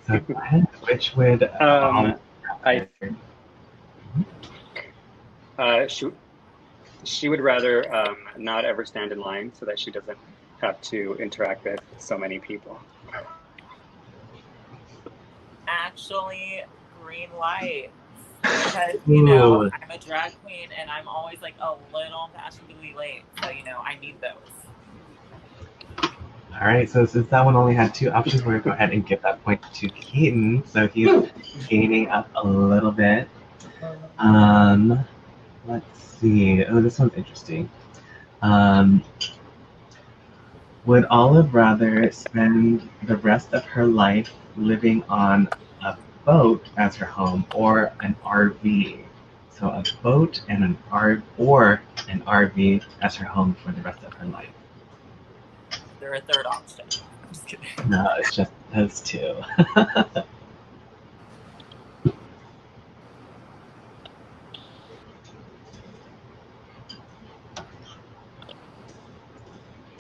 So go ahead. Which would she would rather not ever stand in line so that she doesn't have to interact with so many people. Actually, green light. Because, you know, I'm a drag queen and I'm always like a little fashionably late. So, you know, I need those. All right, so since that one only had 2 options, we're going to go ahead and give that point to Keaton. So he's gaining up a little bit. Let's see. Oh, this one's interesting. Would Olive rather spend the rest of her life living on a boat as her home or an RV? So a boat and an RV as her home for the rest of her life. They're a third option. I'm just kidding. No, it's just those 2.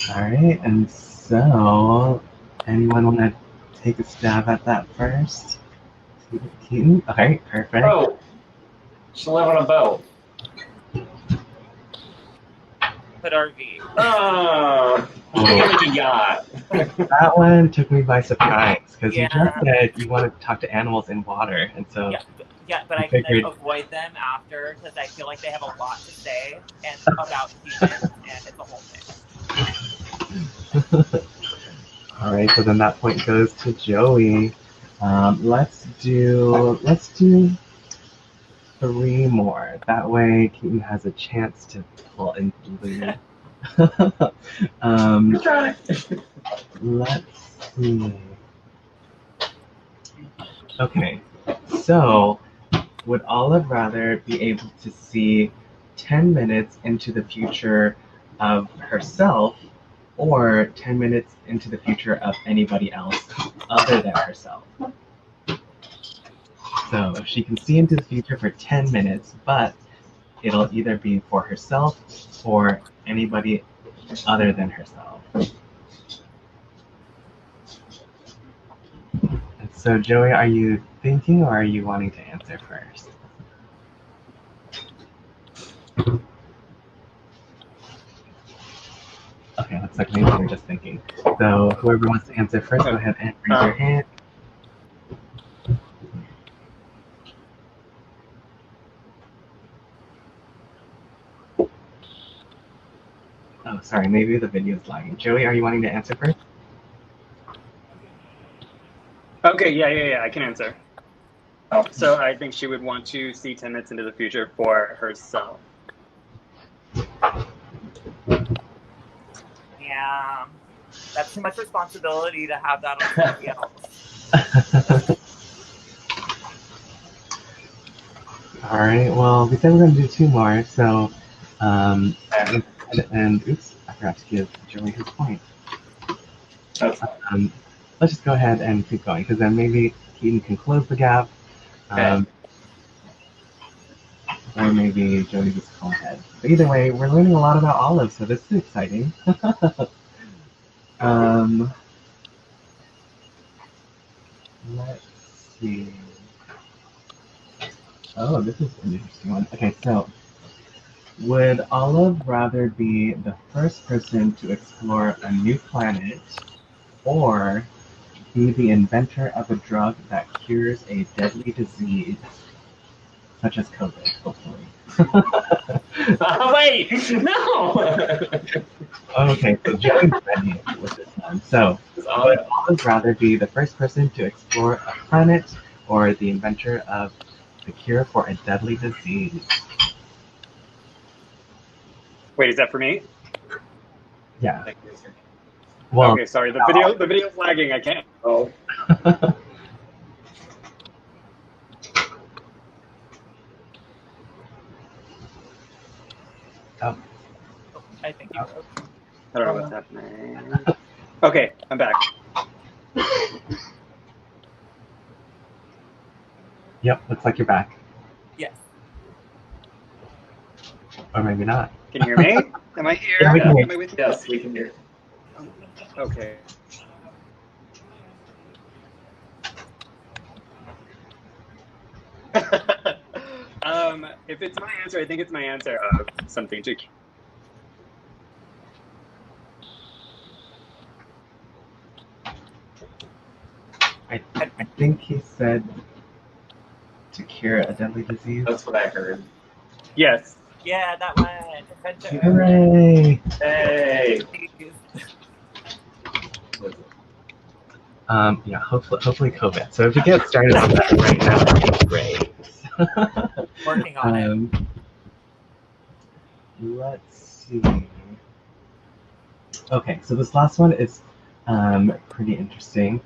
All right, and so anyone want to take a stab at that first? Keaton? Okay, perfect. Oh, she'll live on a boat. Put RV. Oh, like a yacht. That one took me by surprise because you just said you want to talk to animals in water, and so yeah, but I can like, avoid them after because I feel like they have a lot to say and about humans, and it's a whole thing. All right, so then that point goes to Joey. Let's do 3 more. That way, Keaton has a chance to pull in blue. Let's see. Okay, so would Olive rather be able to see 10 minutes into the future of herself or 10 minutes into the future of anybody else other than herself? So if she can see into the future for 10 minutes, but it'll either be for herself or anybody other than herself. And so, Joey, are you thinking or are you wanting to answer first? Okay, looks like maybe you're just thinking. So whoever wants to answer first, go ahead and raise your hand. Oh, sorry, maybe the video is lagging. Joey, are you wanting to answer first? Okay, yeah, I can answer. Oh. So I think she would want to see 10 minutes into the future for herself. Yeah, that's too much responsibility to have that on somebody else. All right, well, we said we're going to do 2 more, so, and oops, I forgot to give Joey his point. Let's just go ahead and keep going, because then maybe Keaton can close the gap, or maybe Joey just go ahead. But either way, we're learning a lot about Olive, so this is exciting. Let's see. Oh, this is an interesting one. Okay, so would Olive rather be the first person to explore a new planet or be the inventor of a drug that cures a deadly disease, such as COVID, hopefully? Wait, no! Okay, so Joey's ready with this one. So, would Olive rather be the first person to explore a planet or the inventor of the cure for a deadly disease? Wait, is that for me? Yeah. Well, okay, sorry. The video's lagging. I can't. Oh. Oh. I think you broke. I don't know what's happening. Okay, I'm back. Yep, looks like you're back. Yes. Or maybe not. Can you hear me? Am I here? Yeah, we can hear Am I with you? Yes, we can hear you. Okay. If it's my answer, I think it's my answer of something to. I think he said to cure a deadly disease. That's what I heard. Yes. Yeah, that one. Adventure. Hooray! Hey! Yeah, hopefully COVID. So if you get started on that right now, that'd be great. Working on it. Let's see. Okay, so this last one is pretty interesting.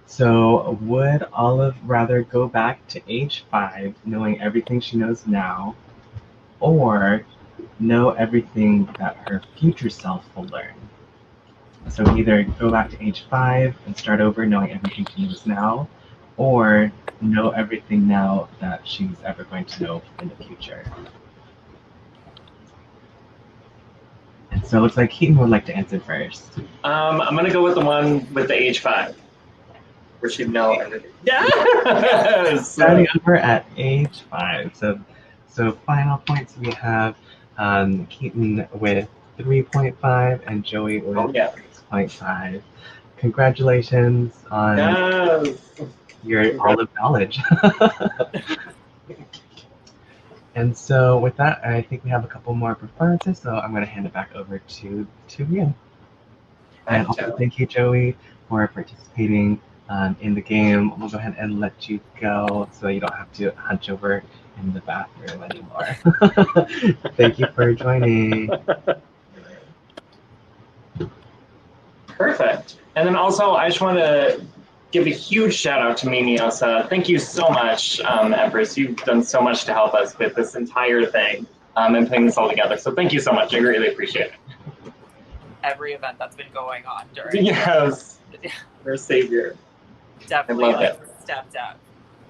So would Olive rather go back to age 5, knowing everything she knows now, or know everything that her future self will learn? So either go back to age 5 and start over knowing everything she knows now, or know everything now that she's ever going to know in the future. And so it looks like Keaton would like to answer first. I'm going to go with the one with the age 5. Where she'd know everything. Yes! Starting over at age 5. So final points we have Keaton with 3.5 and Joey with 6.5. Congratulations on your Olive knowledge. And so with that, I think we have a couple more performances, so I'm going to hand it back over to you. And also thank you, Joey, for participating in the game. We'll go ahead and let you go so you don't have to hunch over in the bathroom anymore. Thank you for joining. Perfect. And then also, I just want to give a huge shout out to Mimi Osa. Thank you so much, Empress. You've done so much to help us with this entire thing and putting this all together. So thank you so much. I really appreciate it. Every event that's been going on during. Yes. You're a savior. Definitely I love it. Stepped up.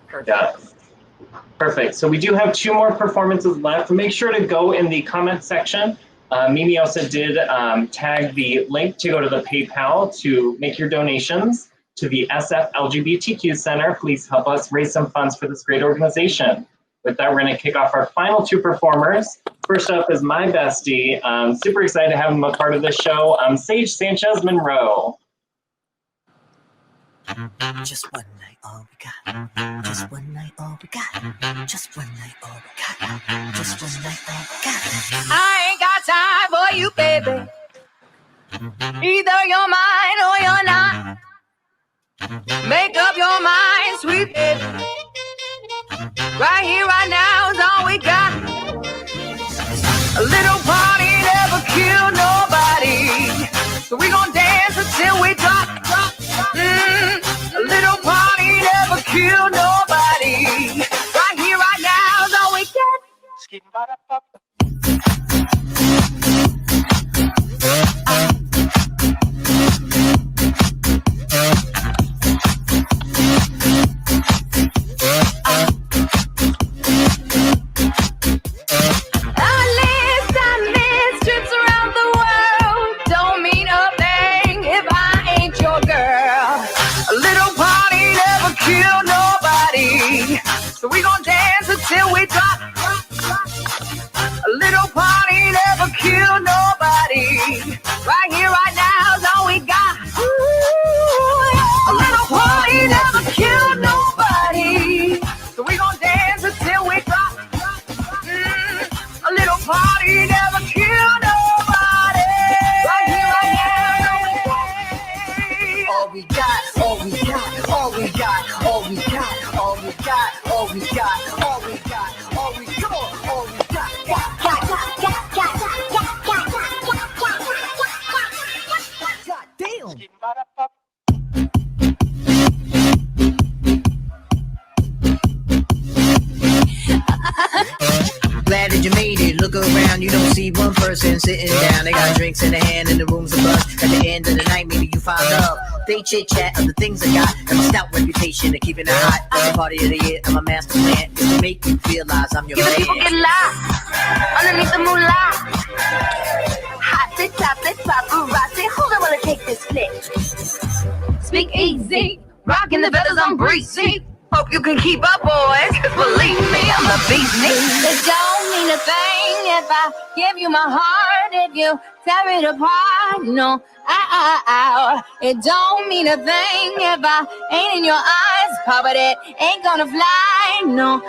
Perfect. Yes. Perfect. So we do have 2 more performances left. Make sure to go in the comment section Mimi also did tag the link to go to the PayPal to make your donations to the SF LGBTQ Center. Please help us raise some funds for this great organization. With that, we're going to kick off our final two performers. First up is my bestie. Super excited to have him a part of the show, Sanchez Munro. Just one night, all we got. Just one night, all we got. Just one night, all we got. Just one night, all we got. I ain't got time for you, baby. Either you're mine or you're not. Make up your mind, sweet baby. Right here, right now is all we got. A little party never killed nobody, so we gon' dance until we drop. A little party never killed nobody. Right here, right now is all we got. So we gon' dance until we drop. A little party never killed nobody. Right here, right now is all we got. Ooh, a little party never killed nobody. So we gon' dance until we drop. A little party never killed nobody. Right here, right now, all we got, all we got, all we got, all we got, all we got. All we got, all we got, all we come on, all we got, God damn. Glad that you made it. Look around, you don't see one person sitting down. They got drinks in their hand and the room's a buzz. At the end of the night, maybe you find love. They chit chat of the things I got and my stout reputation of keeping it hot. I'm the party of the year and my master plan is to make you realize I'm your man. People get lost underneath the moolah. Hot, they top, they paparazzi. Hold on while I take this flip. Speak easy, rocking the feathers on breezy. Hope you can keep up, boys, cause believe me, I'm the beast. It don't mean a thing if I give you my heart, if you tear it apart, no. It don't mean a thing if I ain't in your eyes, Papa, it ain't gonna fly, no.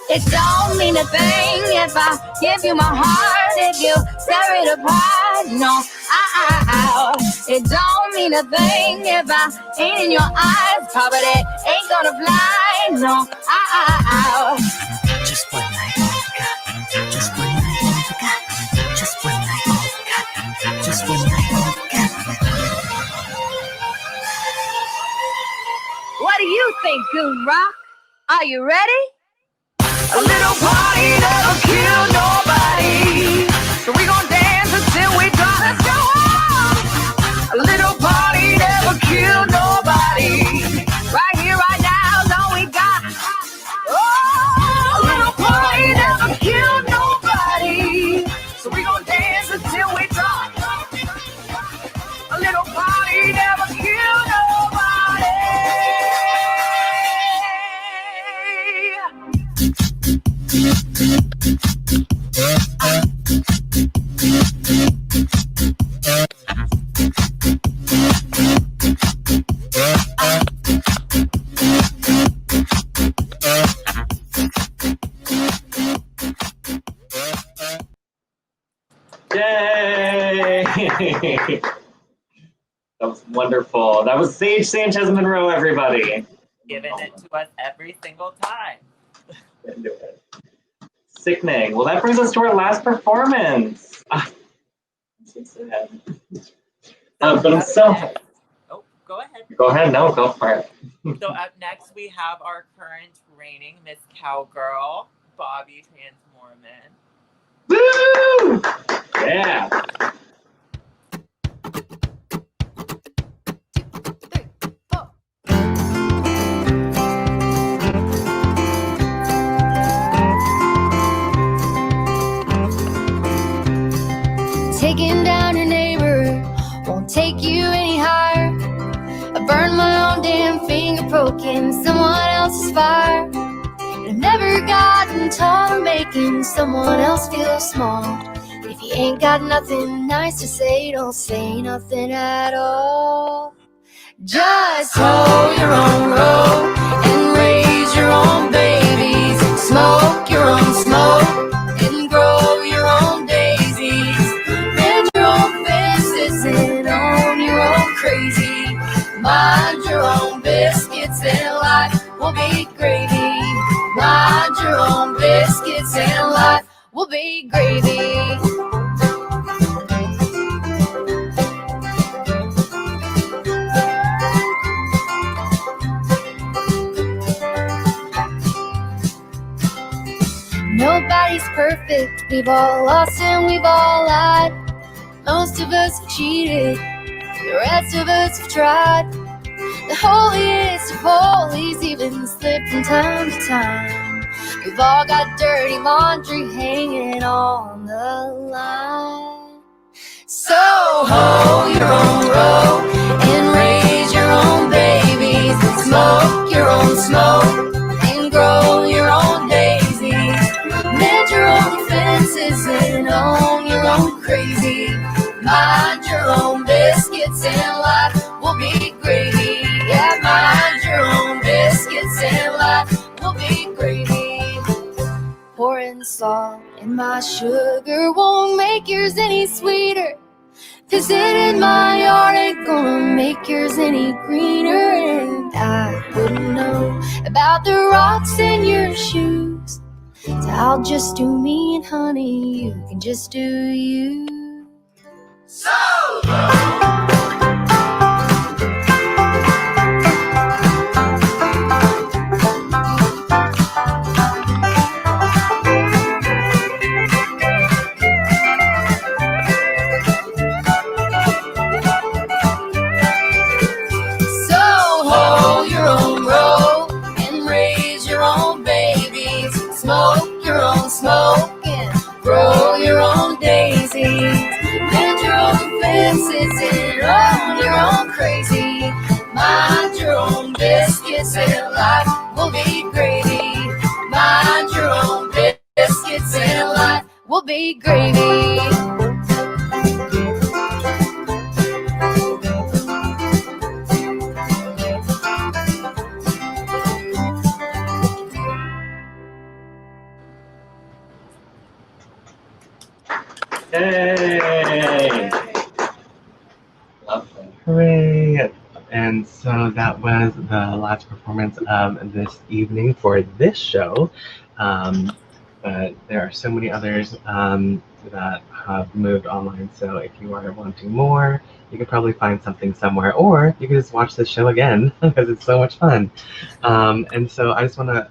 It don't mean a thing if I give you my heart, if you tear it apart, no. It don't mean a thing if I ain't in your eyes, Papa, it ain't gonna fly, no. Just one night, all we got. Just one night, all we got. Just one night, all we got. Just one night, all we got. What do you think, Goon Rock? Are you ready? A little party never killed nobody, so we gon' dance until we drop. Let's go on! A little party never killed nobody. Right here, right now is all we got. Oh, a little party never killed nobody, so we gon' dance until we drop. A little party never killed nobody. Yay! That was wonderful. That was Sanchez Munro, everybody. Giving it to us every single time. Into it. Sickening. Well, that brings us to our last performance. I'm so sad. But I'm so. Oh, go ahead. Go ahead. No, go for it. So up next we have our current reigning Miss Cowgirl, Bobbee trans Mooremon. Woo! Yeah. finger poking someone else's fire. And I've never gotten tired of making someone else feel small. If you ain't got nothing nice to say, don't say nothing at all. Just hoe your own row and raise your own babies. Smoke your own smoke and grow your own daisies. Mend your own fences and own your own crazy. Mind your own biscuits and life will be gravy. Mind your own biscuits and life will be gravy. Nobody's perfect, we've all lost and we've all lied. Most of us have cheated, the rest of us have tried. The holiest of holies even slipped from time to time. We've all got dirty laundry hanging on the line. So hoe your own row and raise your own babies. Smoke your own smoke and grow your own daisies. Mend your own fences and own your own crazy. Mind your own biscuits and life will be gravy. Yeah, mind your own biscuits and life will be gravy. Pouring salt in my sugar won't make yours any sweeter. Visiting my yard ain't gonna make yours any greener. And I wouldn't know about the rocks in your shoes. So I'll just do me, and honey, you can just do you. So hoe your own row and raise your own babies. Smoke your own smoke and grow your own daisies. Mend your own fences and own your own crazy. Mind your own biscuits and life will be gravy. Mind your own biscuits and life will be gravy. Yay! Lovely. Hooray! And so that was the last performance of this evening for this show. But there are so many others that have moved online. So if you are wanting more, you could probably find something somewhere, or you can just watch the show again because it's so much fun. And so I just want to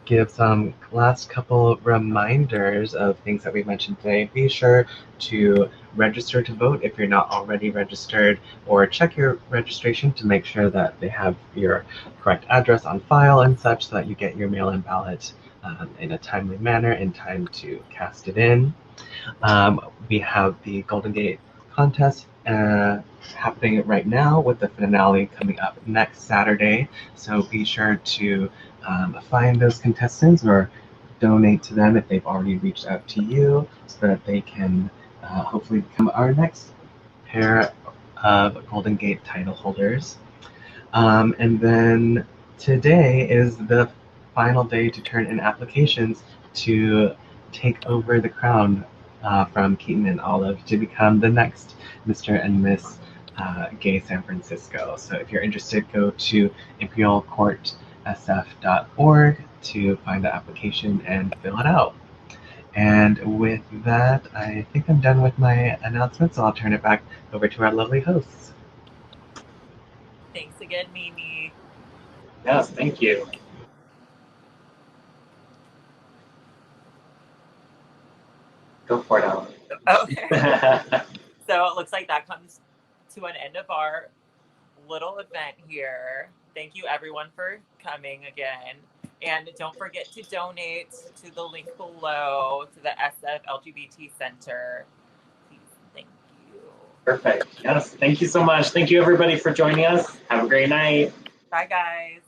give some last couple reminders of things that we mentioned today. Be sure to register to vote if you're not already registered, or check your registration to make sure that they have your correct address on file and such, so that you get your mail-in ballot in a timely manner in time to cast it in. We have the Golden Gate contest happening right now, with the finale coming up next Saturday. So be sure to find those contestants or donate to them if they've already reached out to you, so that they can hopefully become our next pair of Golden Gate title holders. And then today is the final day to turn in applications to take over the crown from Keaton and Olive to become the next Mr. and Miss Gay San Francisco. So if you're interested, go to imperialcourtsf.org to find the application and fill it out. And with that, I think I'm done with my announcements, so I'll turn it back over to our lovely hosts. Thanks again, Mimi. Yes, thank you. Go for it, Alan. Okay. So it looks like that comes to an end of our little event here. Thank you everyone for coming again. And don't forget to donate to the link below to the SF LGBT Center. Please, thank you. Perfect. Yes. Thank you so much. Thank you everybody for joining us. Have a great night. Bye, guys.